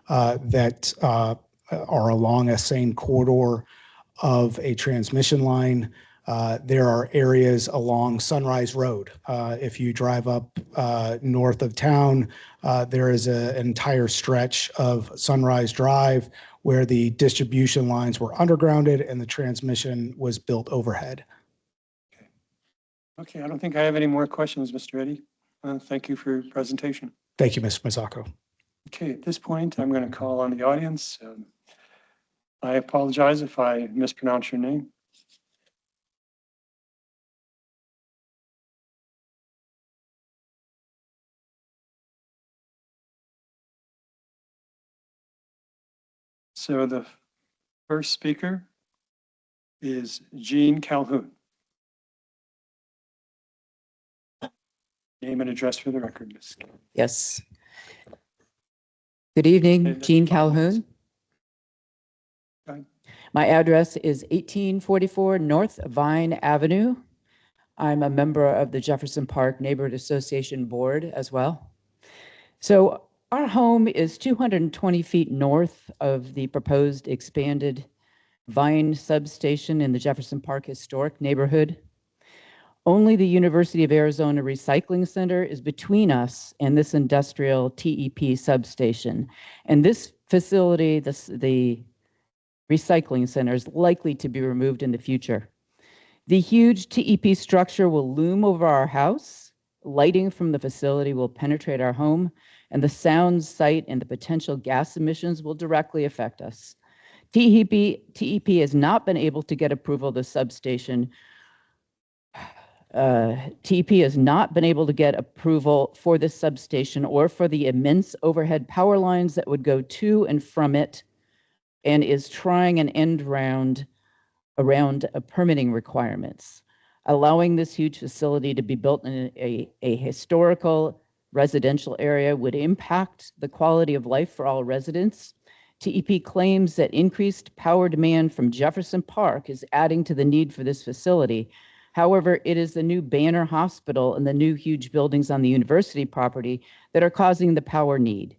that are along a same corridor of a transmission line. There are areas along Sunrise Road. If you drive up north of town, there is an entire stretch of Sunrise Drive where the distribution lines were undergrounded and the transmission was built overhead. Okay, I don't think I have any more questions, Mr. Eddy. Thank you for your presentation. Thank you, Ms. Mazzacco. Okay, at this point, I'm going to call on the audience. I apologize if I mispronounce your name. So the first speaker is Jean Calhoun. Name and address for the record, Ms. Yes. Good evening, And- Jean Calhoun. Go ahead. My address is 1844 North Vine Avenue. I'm a member of the Jefferson Park Neighborhood Association Board as well. So our home is 220 feet north of the proposed expanded Vine substation in the Jefferson Park Historic Neighborhood. Only the University of Arizona Recycling Center is between us and this industrial TEP substation. And this facility, the recycling center, is likely to be removed in the future. The huge TEP structure will loom over our house. Lighting from the facility will penetrate our home, and the sound, sight, and the potential gas emissions will directly affect us. TEP has not been able to get approval of the substation. TEP has not been able to get approval for this substation or for the immense overhead power lines that would go to and from it, and is trying an end round around permitting requirements. Allowing this huge facility to be built in a historical residential area would impact the quality of life for all residents. TEP claims that increased power demand from Jefferson Park is adding to the need for this facility. However, it is the new Banner Hospital and the new huge buildings on the university property that are causing the power need.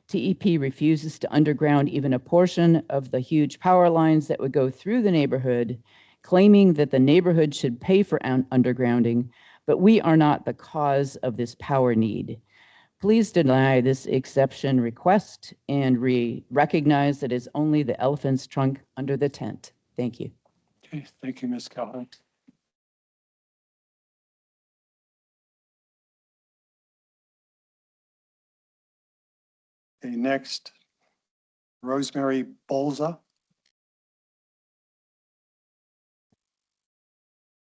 TEP refuses to underground even a portion of the huge power lines that would go through the neighborhood, claiming that the neighborhood should pay for undergrounding, but we are not the cause of this power need. Please deny this exception request and recognize that it's only the elephant's trunk under the tent. Thank you. Okay, thank you, Ms. Calhoun. Okay, next, Rosemary Bolza.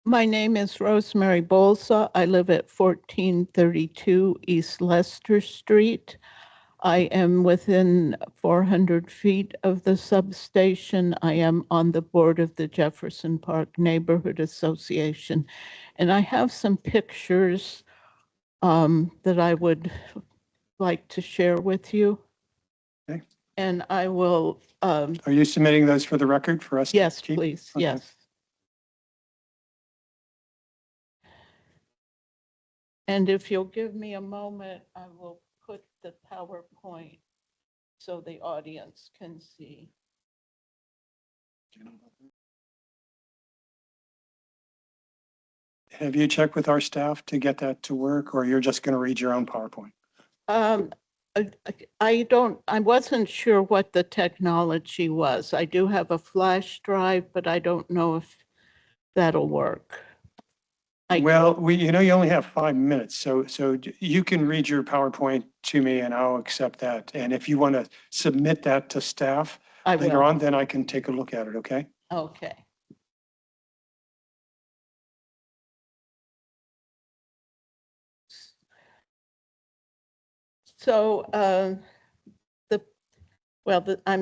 My name is Rosemary Bolsa. I live at 1432 East Leicester Street. I am within 400 feet of the substation. I am on the board of the Jefferson Park Neighborhood Association. And I have some pictures that I would like to share with you. Okay. And I will, Are you submitting those for the record for us? to yes, keep? please, Okay. yes. And if you'll give me a moment, I will put the PowerPoint so the audience can see. Have you checked with our staff to get that to work, or you're just going to read your own PowerPoint? I wasn't sure what the technology was. I do have a flash drive, but I don't know if that'll work. Well, you only have 5 minutes, so you can read your PowerPoint to me and I'll accept that. And if you want to submit that to staff I later will. on, then I can take a look at it, okay? Okay. So I'm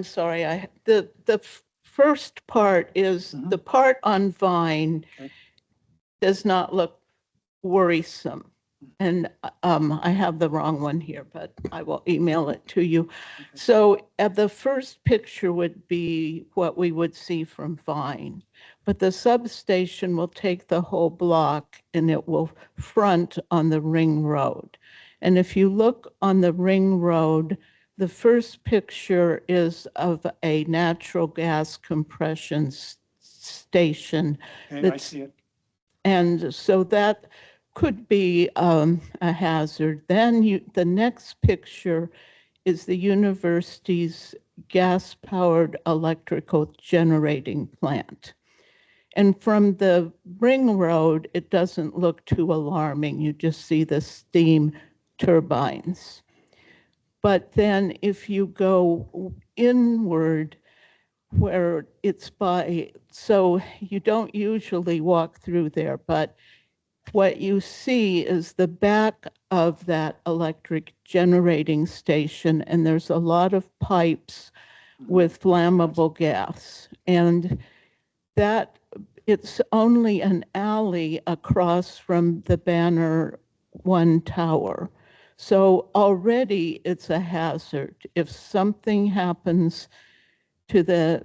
sorry, the first part is Mhm. the part on Vine Okay. does not look worrisome. And I have the wrong one here, but I will email it to you. So the first picture would be what we would see from Vine, but the substation will take the whole block and it will front on the ring road. And if you look on the ring road, the first picture is of a natural gas compression station. Okay, I That's- see it. And so that could be a hazard. Then the next picture is the university's gas-powered electrical generating plant. And from the ring road, it doesn't look too alarming. You just see the steam turbines. But then if you go inward, where it's by, so you don't usually walk through there, but what you see is the back of that electric generating station, and there's a lot of pipes with flammable gas. And that it's only an alley across from the Banner One Tower. So already it's a hazard. If something happens to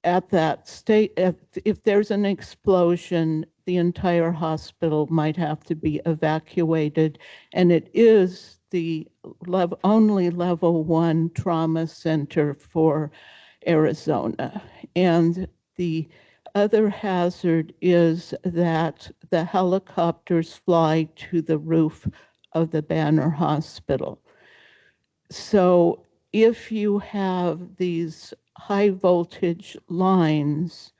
at that state, if there's an explosion, the entire hospital might have to be evacuated. And it is the only level 1 trauma center for Arizona. And the other hazard is that the helicopters fly to the roof of the Banner Hospital. So if you have these high voltage lines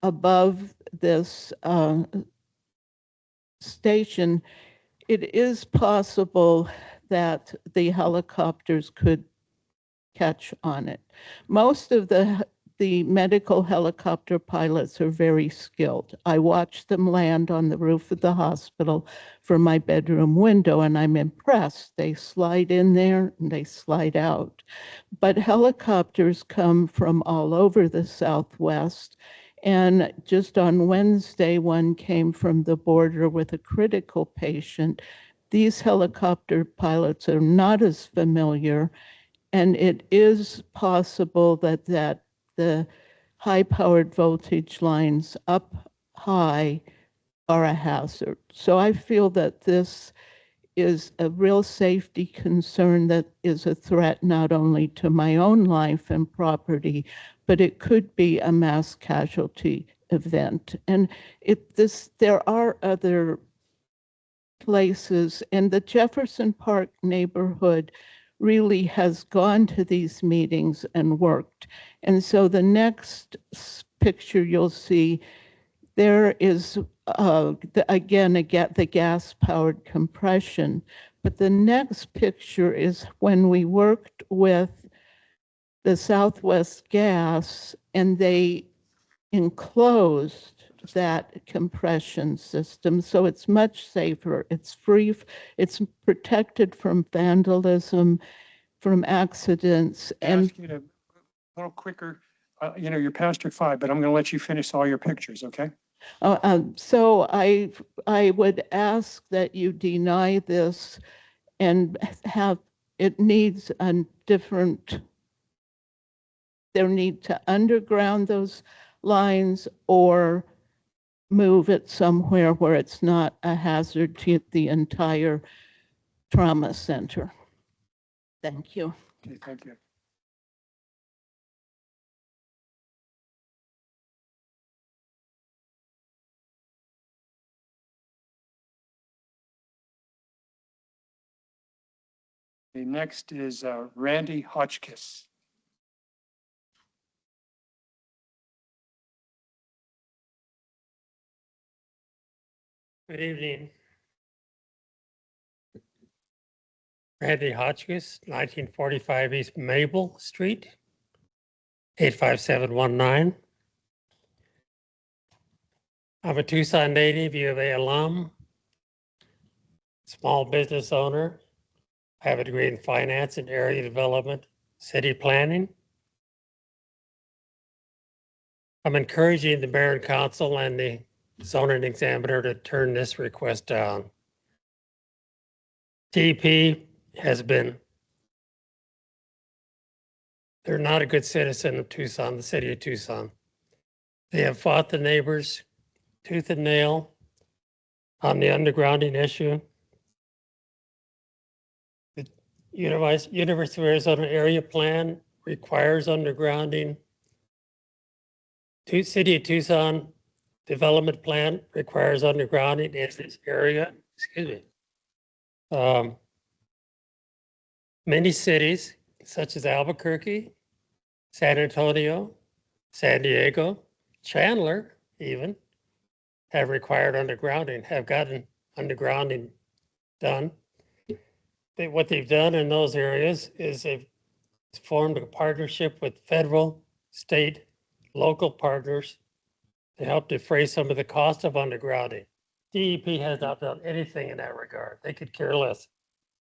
above this station, it is possible that the helicopters could catch on it. Most of the medical helicopter pilots are very skilled. I watched them land on the roof of the hospital from my bedroom window, and I'm impressed. They slide in there and they slide out. But helicopters come from all over the Southwest. And just on Wednesday, one came from the border with a critical patient. These helicopter pilots are not as familiar, and it is possible that the high-powered voltage lines up high are a hazard. So I feel that this is a real safety concern that is a threat not only to my own life and property, but it could be a mass casualty event. And there are other places, and the Jefferson Park neighborhood really has gone to these meetings and worked. And so the next picture you'll see, there is, again, the gas-powered compression. But the next picture is when we worked with the Southwest Gas, and they enclosed that compression system. So it's much safer. It's free. It's protected from vandalism, from accidents. And Ask you to a little quicker. You're past your 5, but I'm going to let you finish all your pictures, okay? so I would ask that you deny this and it needs a different, there need to underground those lines or move it somewhere where it's not a hazard to the entire trauma center. Thank you. Okay, thank you. The next is Randy Hotchkiss. Good evening. Randy Hotchkiss, 1945 East Mabel Street, 85719. I'm a Tucson native, U of A alum, small business owner. I have a degree in finance and area development, city planning. I'm encouraging the mayor and council and the zoning examiner to turn this request down. DEP has been, they're not a good citizen of Tucson, the city of Tucson. They have fought the neighbors tooth and nail on the undergrounding issue. The University of Arizona area plan requires undergrounding. City of Tucson development plan requires undergrounding in this area. Excuse me. Many cities, such as Albuquerque, San Antonio, San Diego, Chandler even, have required undergrounding, have gotten undergrounding done. What they've done in those areas is they've formed a partnership with federal, state, local partners to help defray some of the cost of undergrounding. DEP has not done anything in that regard. They could care less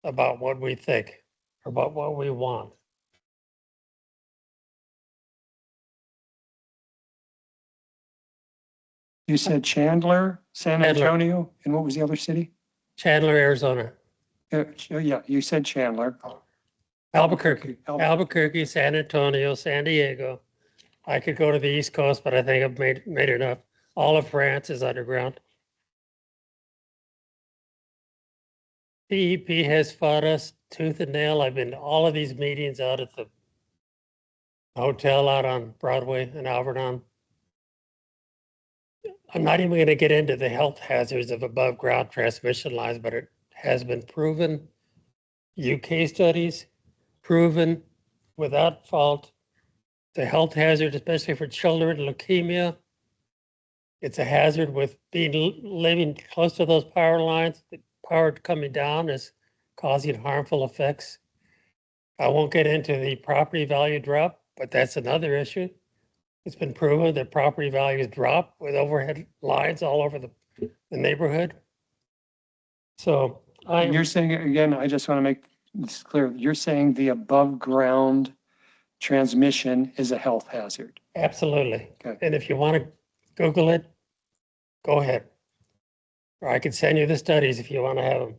about what we think, or about what we want. You said Chandler, San Chandler. Antonio, and what was the other city? Chandler, Arizona, Yeah, you said Chandler. Albuquerque, San Antonio, San Diego. I could go to the East Coast, but I think I've made enough. All of France is underground. DEP has fought us tooth and nail. I've been to all of these meetings out at the hotel out on Broadway in Alvernon. I'm not even going to get into the health hazards of above ground transmission lines, but it has been proven, UK studies, proven without fault, the health hazard, especially for children, leukemia. It's a hazard with living close to those power lines. The power coming down is causing harmful effects. I won't get into the property value drop, but that's another issue. It's been proven that property values drop with overhead lines all over the neighborhood. So You're saying, again, I just want to make this clear. You're saying the above ground transmission is a health hazard. absolutely. Okay. And if you want to Google it, go ahead. Or I can send you the studies if you want to have them.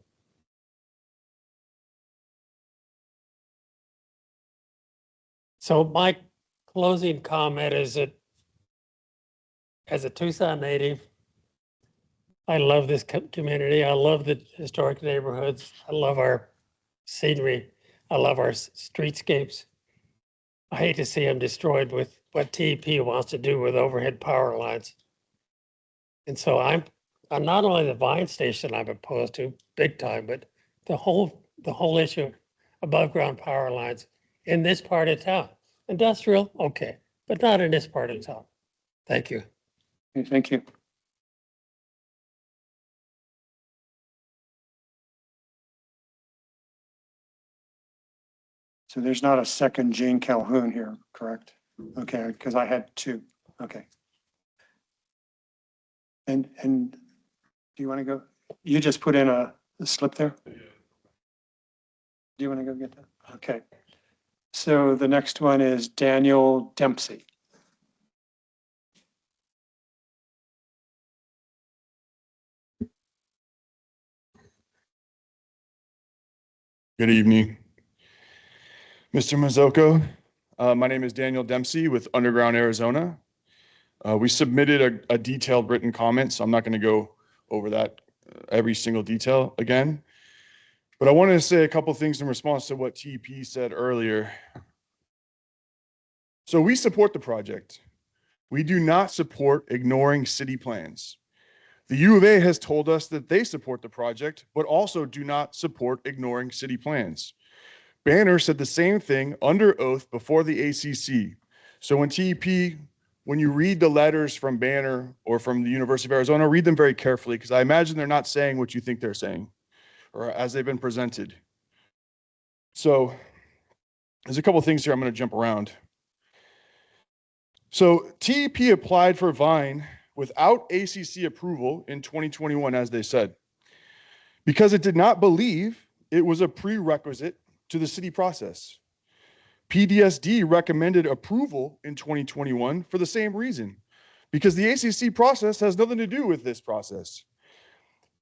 So my closing comment is that as a Tucson native, I love this community. I love the historic neighborhoods. I love our scenery. I love our streetscapes. I hate to see them destroyed with what TEP wants to do with overhead power lines. And so I'm not only the Vine station I'm opposed to big time, but the whole issue of above ground power lines in this part of town. Industrial, okay, but not in this part of town. Thank you. Okay, thank you. So there's not a second Jane Calhoun here, correct? Okay, because I had two. Okay. And do you want to go? You just put in a slip there? Do you want to go get that? Okay. So the next one is Daniel Dempsey. Good evening. Mr. Mazzocco, my name is Daniel Dempsey with Underground Arizona. We submitted a detailed written comment, so I'm not going to go over that every single detail again. But I wanted to say a couple things in response to what TEP said earlier. So we support the project. We do not support ignoring city plans. The U of A has told us that they support the project, but also do not support ignoring city plans. Banner said the same thing under oath before the ACC. So when TEP, when you read the letters from Banner or from the University of Arizona, read them very carefully, because I imagine they're not saying what you think they're saying, or as they've been presented. So there's a couple of things here I'm going to jump around. So TEP applied for Vine without ACC approval in 2021, as they said, because it did not believe it was a prerequisite to the city process. PDSD recommended approval in 2021 for the same reason, because the ACC process has nothing to do with this process.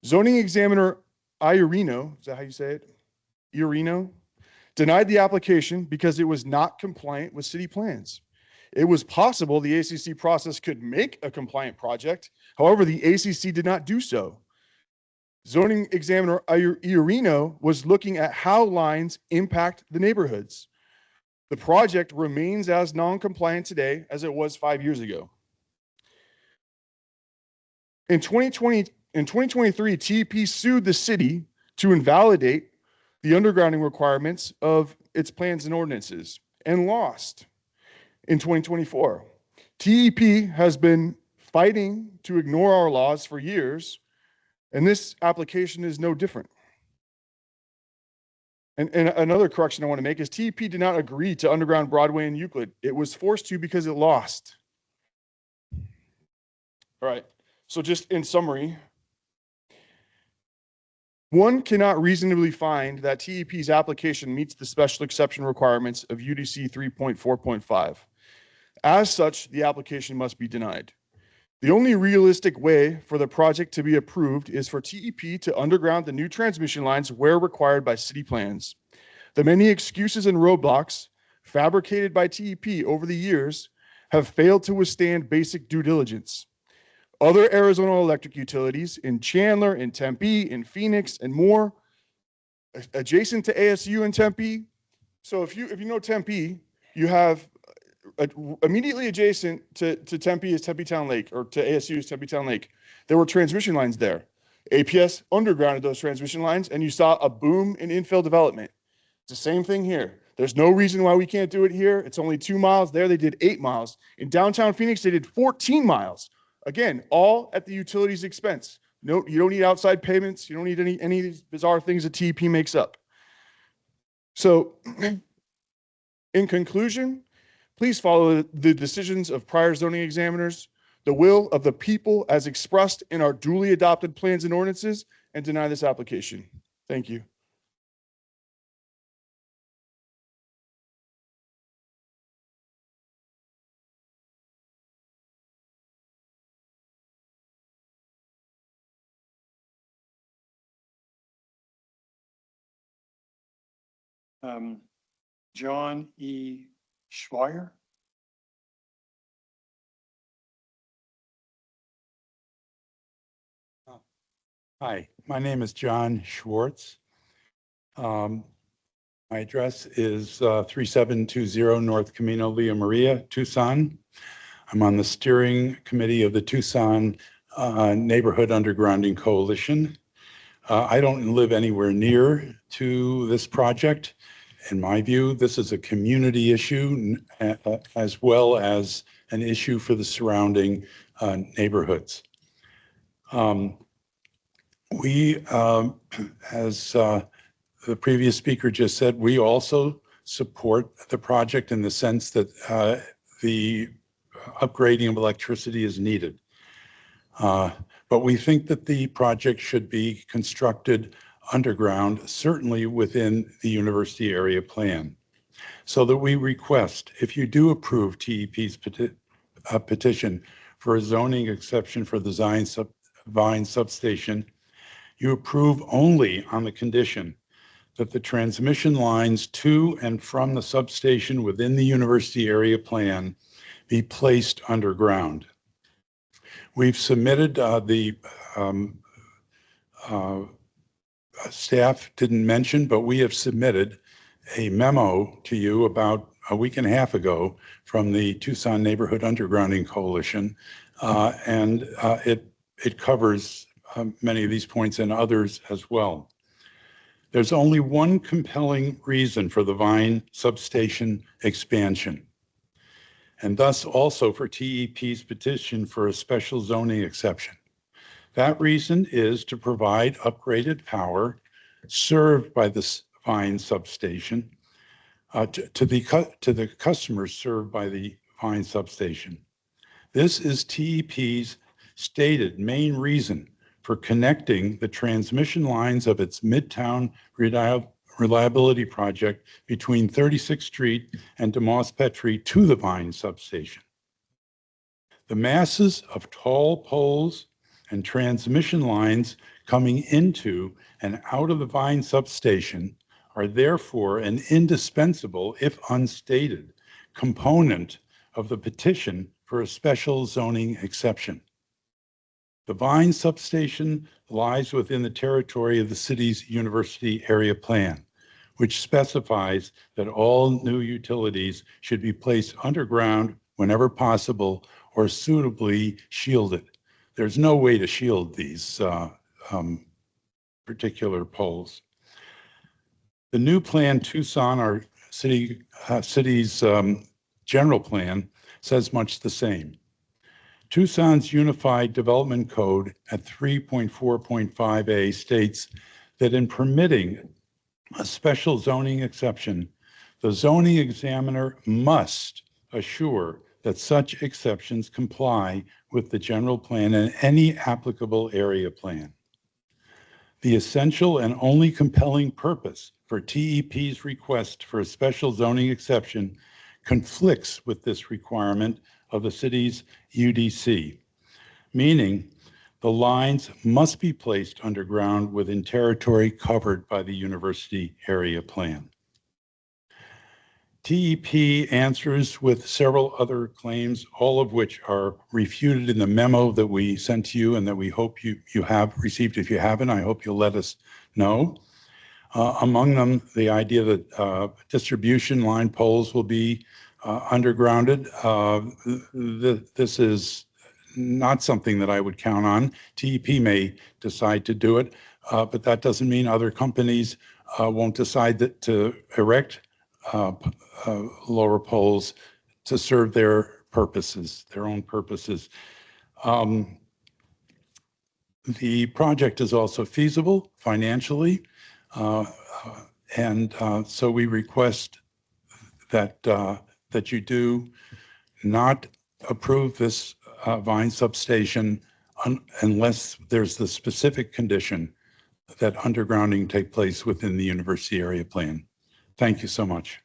Zoning examiner Iorino, is that how you say it? Iorino, denied the application because it was not compliant with city plans. It was possible the ACC process could make a compliant project. However, the ACC did not do so. Zoning examiner Iorino was looking at how lines impact the neighborhoods. The project remains as non-compliant today as it was 5 years ago. In 2023, TEP sued the city to invalidate the undergrounding requirements of its plans and ordinances and lost in 2024. TEP has been fighting to ignore our laws for years, and this application is no different. And another correction I want to make is TEP did not agree to underground Broadway and Euclid. It was forced to because it lost. All right, so just in summary, one cannot reasonably find that TEP's application meets the special exception requirements of UDC 3.4.5. As such, the application must be denied. The only realistic way for the project to be approved is for TEP to underground the new transmission lines where required by city plans. The many excuses and roadblocks fabricated by TEP over the years have failed to withstand basic due diligence. Other Arizona electric utilities in Chandler, in Tempe, in Phoenix, and more, adjacent to ASU in Tempe. So if you know Tempe, you have immediately adjacent to Tempe is Tempe Town Lake, or to ASU is Tempe Town Lake. There were transmission lines there. APS undergrounded those transmission lines, and you saw a boom in infill development. It's the same thing here. There's no reason why we can't do it here. It's only 2 miles. There they did 8 miles. In downtown Phoenix, they did 14 miles. Again, all at the utility's expense. No, you don't need outside payments. You don't need any of these bizarre things that TEP makes up. So, in conclusion, please follow the decisions of prior zoning examiners, the will of the people as expressed in our duly adopted plans and ordinances, and deny this application. Thank you. John E. Schweier. Hi, my name is John Schwartz. My address is 3720 North Camino Via Maria, Tucson. I'm on the steering committee of the Tucson Neighborhood Undergrounding Coalition. I don't live anywhere near to this project. In my view, this is a community issue as well as an issue for the surrounding neighborhoods. We, as the previous speaker just said, we also support the project in the sense that the upgrading of electricity is needed. But we think that the project should be constructed underground, certainly within the university area plan. So that we request, if you do approve TEP's petition for a zoning exception for the Vine substation, you approve only on the condition that the transmission lines to and from the substation within the university area plan be placed underground. We've submitted staff didn't mention, but we have submitted a memo to you about a week and a half ago from the Tucson Neighborhood Undergrounding Coalition, and it covers many of these points and others as well. There's only one compelling reason for the Vine substation expansion, and thus also for TEP's petition for a special zoning exception. That reason is to provide upgraded power served by this Vine substation to the customers served by the Vine substation. This is TEP's stated main reason for connecting the transmission lines of its Midtown Reliability Project between 36th Street and DeMoss Petrie to the Vine substation. The masses of tall poles and transmission lines coming into and out of the Vine substation are therefore an indispensable, if unstated, component of the petition for a special zoning exception. The Vine substation lies within the territory of the city's university area plan, which specifies that all new utilities should be placed underground whenever possible or suitably shielded. There's no way to shield these particular poles. The new plan, Tucson, our city's general plan, says much the same. Tucson's Unified Development Code at 3.4.5a states that in permitting a special zoning exception, the zoning examiner must assure that such exceptions comply with the general plan and any applicable area plan. The essential and only compelling purpose for TEP's request for a special zoning exception conflicts with this requirement of the city's UDC, meaning the lines must be placed underground within territory covered by the university area plan. TEP answers with several other claims, all of which are refuted in the memo that we sent to you and that we hope you have received. If you haven't, I hope you'll let us know. Among them, the idea that distribution line poles will be undergrounded. This is not something that I would count on. TEP may decide to do it, but that doesn't mean other companies won't decide that to erect lower poles to serve their purposes, their own purposes. The project is also feasible financially, and so we request that that you do not approve this Vine substation unless there's the specific condition that undergrounding take place within the university area plan. Thank you so much.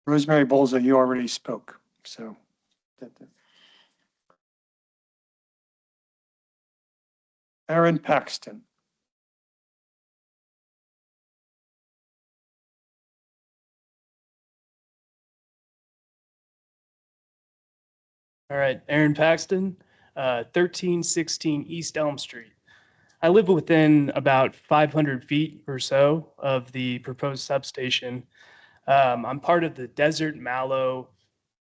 Rosemary Bolza, you already spoke, so. Aaron Paxton. All right, Aaron Paxton, 1316 East Elm Street. I live within about 500 feet or so of the proposed substation. I'm part of the Desert Mallow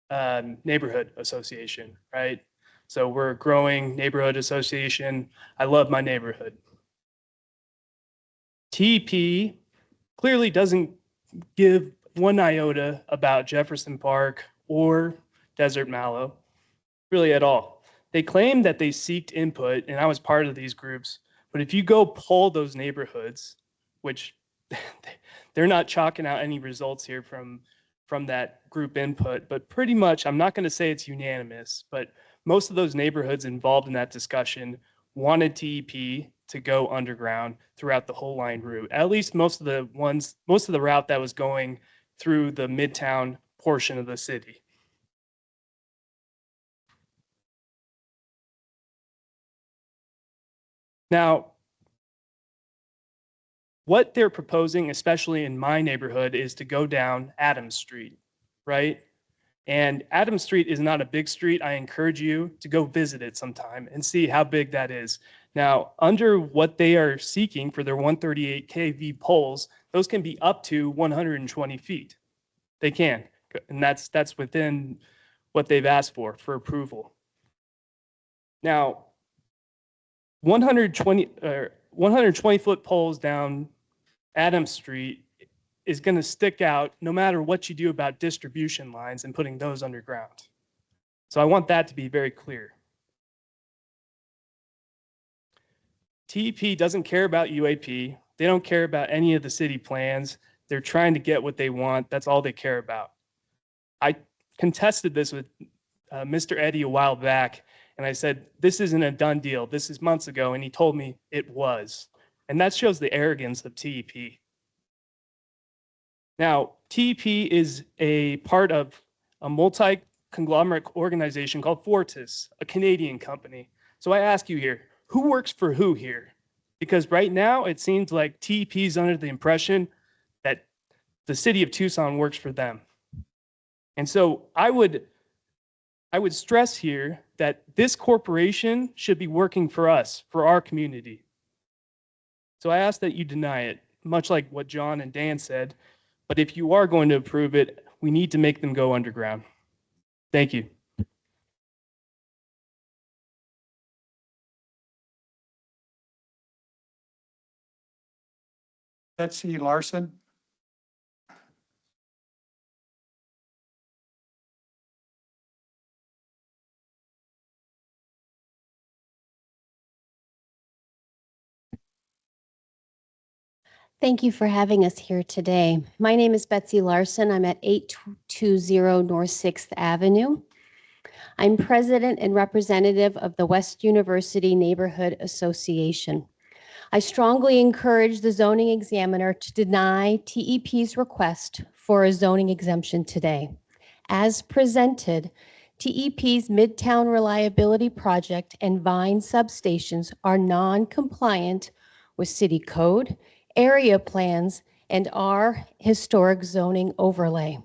Neighborhood Association, right? So we're a growing neighborhood association. I love my neighborhood. TEP clearly doesn't give one iota about Jefferson Park or Desert Mallow, really at all. They claim that they seeked input, and I was part of these groups, but if you go poll those neighborhoods, which they're not chalking out any results here from that group input, but pretty much, I'm not going to say it's unanimous, but most of those neighborhoods involved in that discussion wanted TEP to go underground throughout the whole line route. At least most of the route that was going through the Midtown portion of the city. Now, what they're proposing, especially in my neighborhood, is to go down Adams Street, right? And Adams Street is not a big street. I encourage you to go visit it sometime and see how big that is. Now, under what they are seeking for their 138 kV poles, those can be up to 120 feet. They can, and that's within what they've asked for approval. Now, 120 foot poles down Adams Street is going to stick out no matter what you do about distribution lines and putting those underground. So I want that to be very clear. TEP doesn't care about UAP. They don't care about any of the city plans. They're trying to get what they want. That's all they care about. I contested this with Mr. Eddy a while back, and I said, this isn't a done deal. This is months ago. And he told me it was. And that shows the arrogance of TEP. Now, TEP is a part of a multi-conglomerate organization called Fortis, a Canadian company. So I ask you here, who works for who here? Because right now it seems like TEP is under the impression that the city of Tucson works for them. And so I would stress here that this corporation should be working for us, for our community. So I ask that you deny it, much like what John and Dan said. But if you are going to approve it, we need to make them go underground. Thank you. Betsy Larson. Thank you for having us here today. My name is Betsy Larson. I'm at 820 North 6th Avenue. I'm president and representative of the West University Neighborhood Association. I strongly encourage the zoning examiner to deny TEP's request for a zoning exemption today. As presented, TEP's Midtown Reliability Project and Vine substations are non-compliant with city code, area plans, and our historic zoning overlay.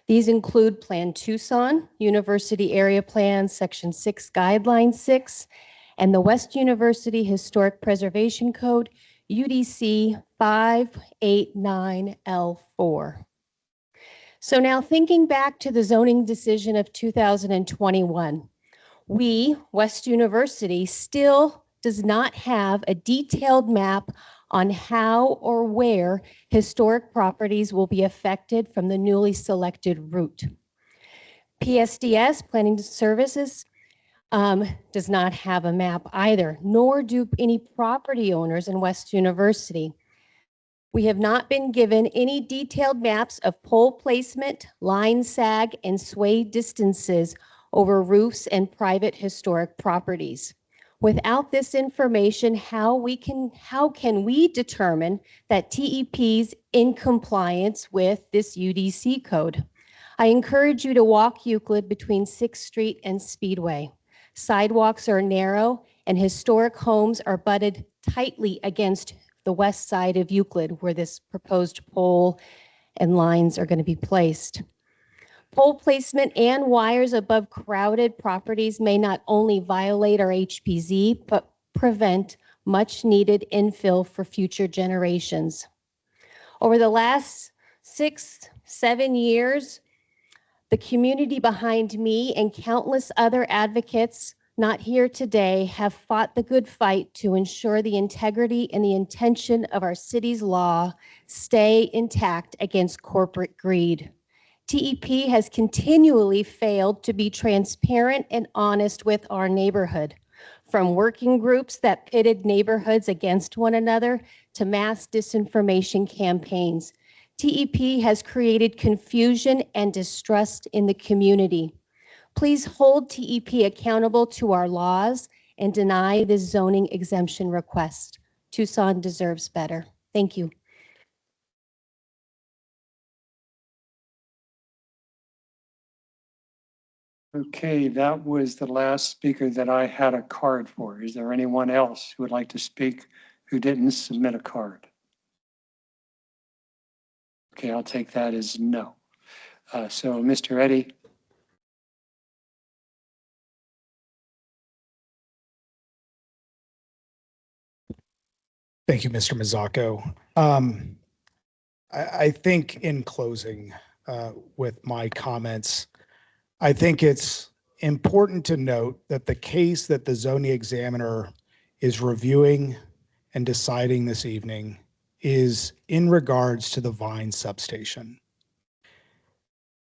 These include Plan Tucson, University Area Plan, Section 6, Guideline 6, and the West University Historic Preservation Code, UDC 589L4. So now thinking back to the zoning decision of 2021, we, West University, still does not have a detailed map on how or where historic properties will be affected from the newly selected route. PSDS, Planning Services, does not have a map either, nor do any property owners in West University. We have not been given any detailed maps of pole placement, line sag, and sway distances over roofs and private historic properties. Without this information, how can we determine that TEP's in compliance with this UDC code? I encourage you to walk Euclid between 6th Street and Speedway. Sidewalks are narrow and historic homes are butted tightly against the west side of Euclid where this proposed pole and lines are going to be placed. Pole placement and wires above crowded properties may not only violate our HPZ, but prevent much needed infill for future generations. Over the last 6-7 years, the community behind me and countless other advocates not here today have fought the good fight to ensure the integrity and the intention of our city's law stay intact against corporate greed. TEP has continually failed to be transparent and honest with our neighborhood, from working groups that pitted neighborhoods against one another to mass disinformation campaigns. TEP has created confusion and distrust in the community. Please hold TEP accountable to our laws and deny this zoning exemption request. Tucson deserves better. Thank you. Okay, that was the last speaker that I had a card for. Is there anyone else who would like to speak who didn't submit a card? Okay, I'll take that as no. So Mr. Eddy. Thank you, Mr. Mazzocco. I think in closing with my comments, I think it's important to note that the case that the zoning examiner is reviewing and deciding this evening is in regards to the Vine substation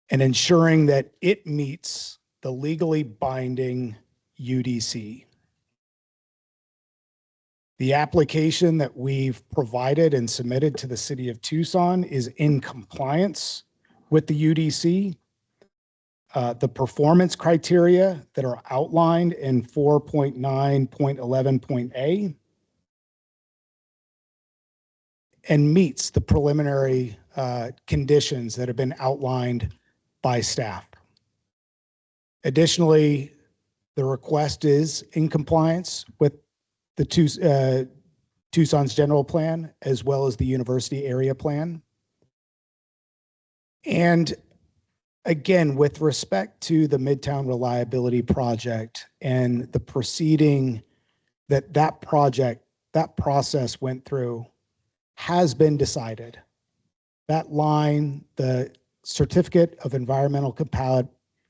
and ensuring that it meets the legally binding UDC. The application that we've provided and submitted to the city of Tucson is in compliance with the UDC. the performance criteria that are outlined in 4.9.11.a and meets the preliminary conditions that have been outlined by staff. Additionally, the request is in compliance with the Tucson's general plan as well as the university area plan. And again, with respect to the Midtown Reliability Project and the proceeding that process went through has been decided. That line, the certificate of environmental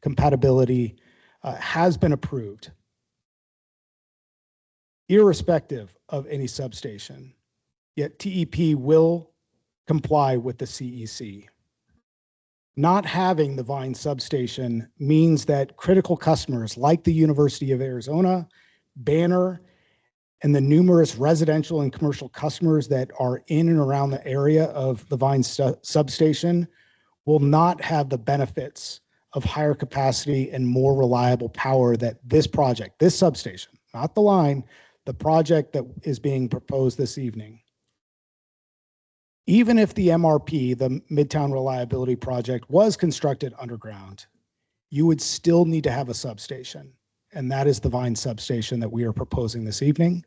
compatibility has been approved, irrespective of any substation. Yet TEP will comply with the CEC. Not having the Vine substation means that critical customers like the University of Arizona, Banner, and the numerous residential and commercial customers that are in and around the area of the Vine substation will not have the benefits of higher capacity and more reliable power that this project, this substation, not the line, the project that is being proposed this evening. Even if the MRP, the Midtown Reliability Project, was constructed underground, you would still need to have a substation. And that is the Vine substation that we are proposing this evening.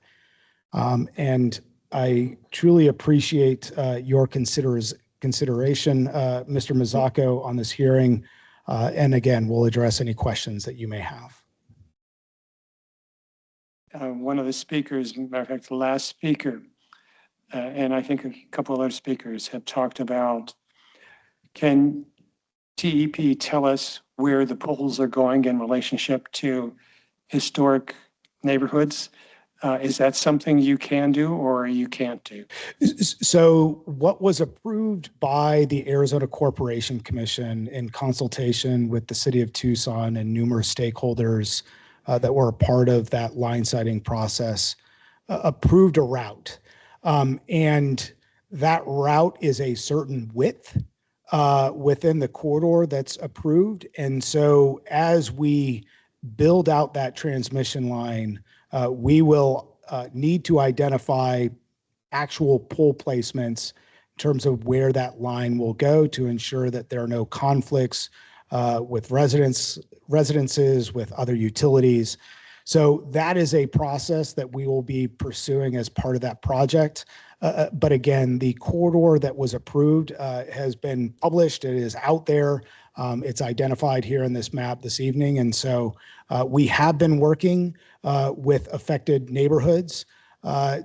And I truly appreciate your consideration, Mr. Mazzacco, on this hearing. And again, we'll address any questions that you may have. One of the speakers, matter of fact, the last speaker, and I think a couple of other speakers have talked about, can TEP tell us where the polls are going in relationship to historic neighborhoods? Is that something you can do or you can't do? So what was approved by the Arizona Corporation Commission in consultation with the city of Tucson and numerous stakeholders that were a part of that line siting process approved a route. And that route is a certain width within the corridor that's approved. And so as we build out that transmission line, we will need to identify actual pole placements in terms of where that line will go to ensure that there are no conflicts with residences, with other utilities. So that is a process that we will be pursuing as part of that project. But again, the corridor that was approved has been published. It is out there. It's identified here in this map this evening. And so we have been working with affected neighborhoods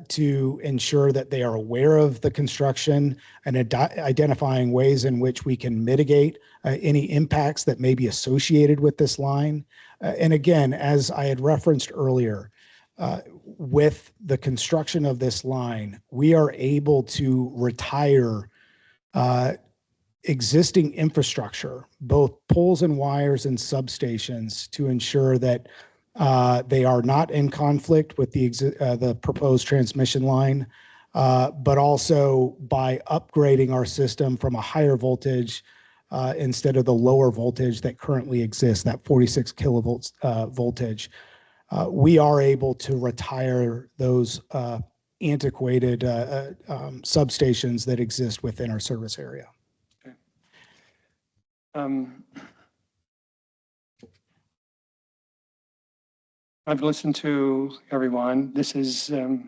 to ensure that they are aware of the construction and identifying ways in which we can mitigate any impacts that may be associated with this line. And again, as I had referenced earlier, with the construction of this line, we are able to retire existing infrastructure, both poles and wires and substations, to ensure that they are not in conflict with the proposed transmission line, but also by upgrading our system from a higher voltage instead of the lower voltage that currently exists, that 46 kilovolts voltage. We are able to retire those antiquated substations that exist within our service area. I've listened to everyone. This is a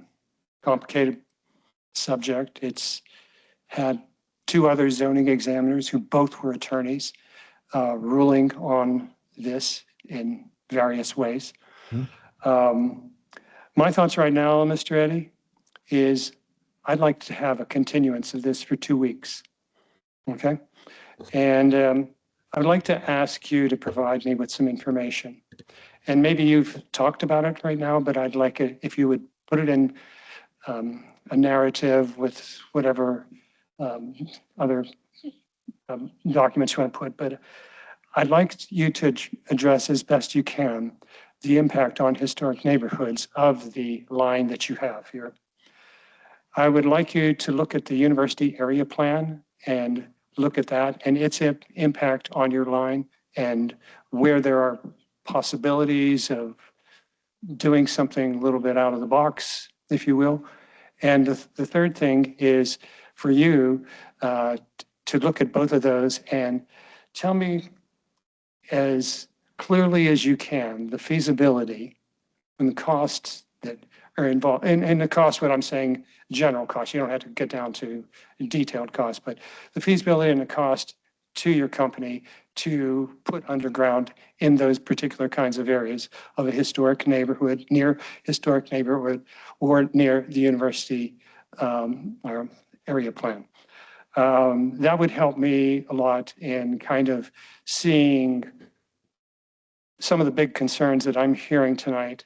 complicated subject. It's had two other zoning examiners who both were attorneys ruling on this in various ways. My thoughts right now, Mr. Eddy, is I'd like to have a continuance of this for 2 weeks. Okay? And I would like to ask you to provide me with some information. And maybe you've talked about it right now, but I'd like it if you would put it in a narrative with whatever other documents you want to put. But I'd like you to address as best you can the impact on historic neighborhoods of the line that you have here. I would like you to look at the university area plan and look at that and its impact on your line and where there are possibilities of doing something a little bit out of the box, if you will. And the third thing is for you to look at both of those and tell me as clearly as you can the feasibility and the costs that are involved. And the cost, what I'm saying, general cost, you don't have to get down to detailed costs, but the feasibility and the cost to your company to put underground in those particular kinds of areas of a historic neighborhood, near historic neighborhood, or near the university or area plan. That would help me a lot in kind of seeing some of the big concerns that I'm hearing tonight.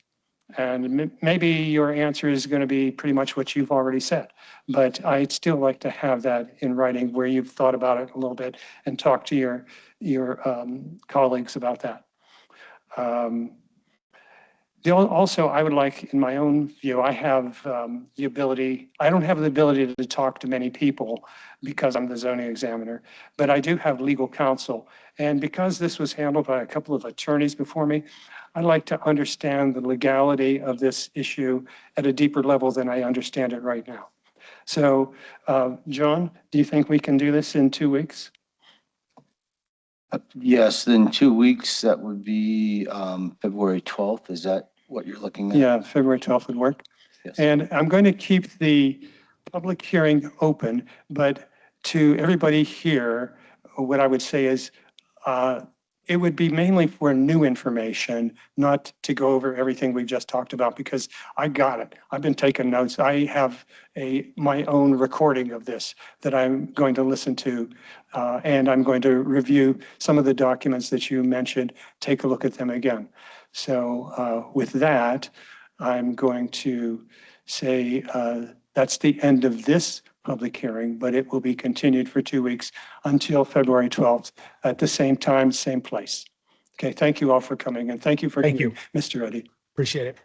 And maybe your answer is going to be pretty much what you've already said, but I'd still like to have that in writing where you've thought about it a little bit and talk to your colleagues about that. Also, I would like, in my own view, I have the ability, I don't have the ability to talk to many people because I'm the zoning examiner, but I do have legal counsel. And because this was handled by a couple of attorneys before me, I'd like to understand the legality of this issue at a deeper level than I understand it right now. So, John, do you think we can do this in 2 weeks? Yes, in 2 weeks, that would be February 12th. Is that what you're looking at? Yeah, February 12th would work. Yes. And I'm going to keep the public hearing open, but to everybody here, what I would say is it would be mainly for new information, not to go over everything we've just talked about, because I got it. I've been taking notes. I have my own recording of this that I'm going to listen to, and I'm going to review some of the documents that you mentioned, take a look at them again. So with that, I'm going to say that's the end of this public hearing, but it will be continued for 2 weeks until February 12th at the same time, same place. Okay, thank you all for coming, and thank you for Thank you. Mr. Reddy. Appreciate it.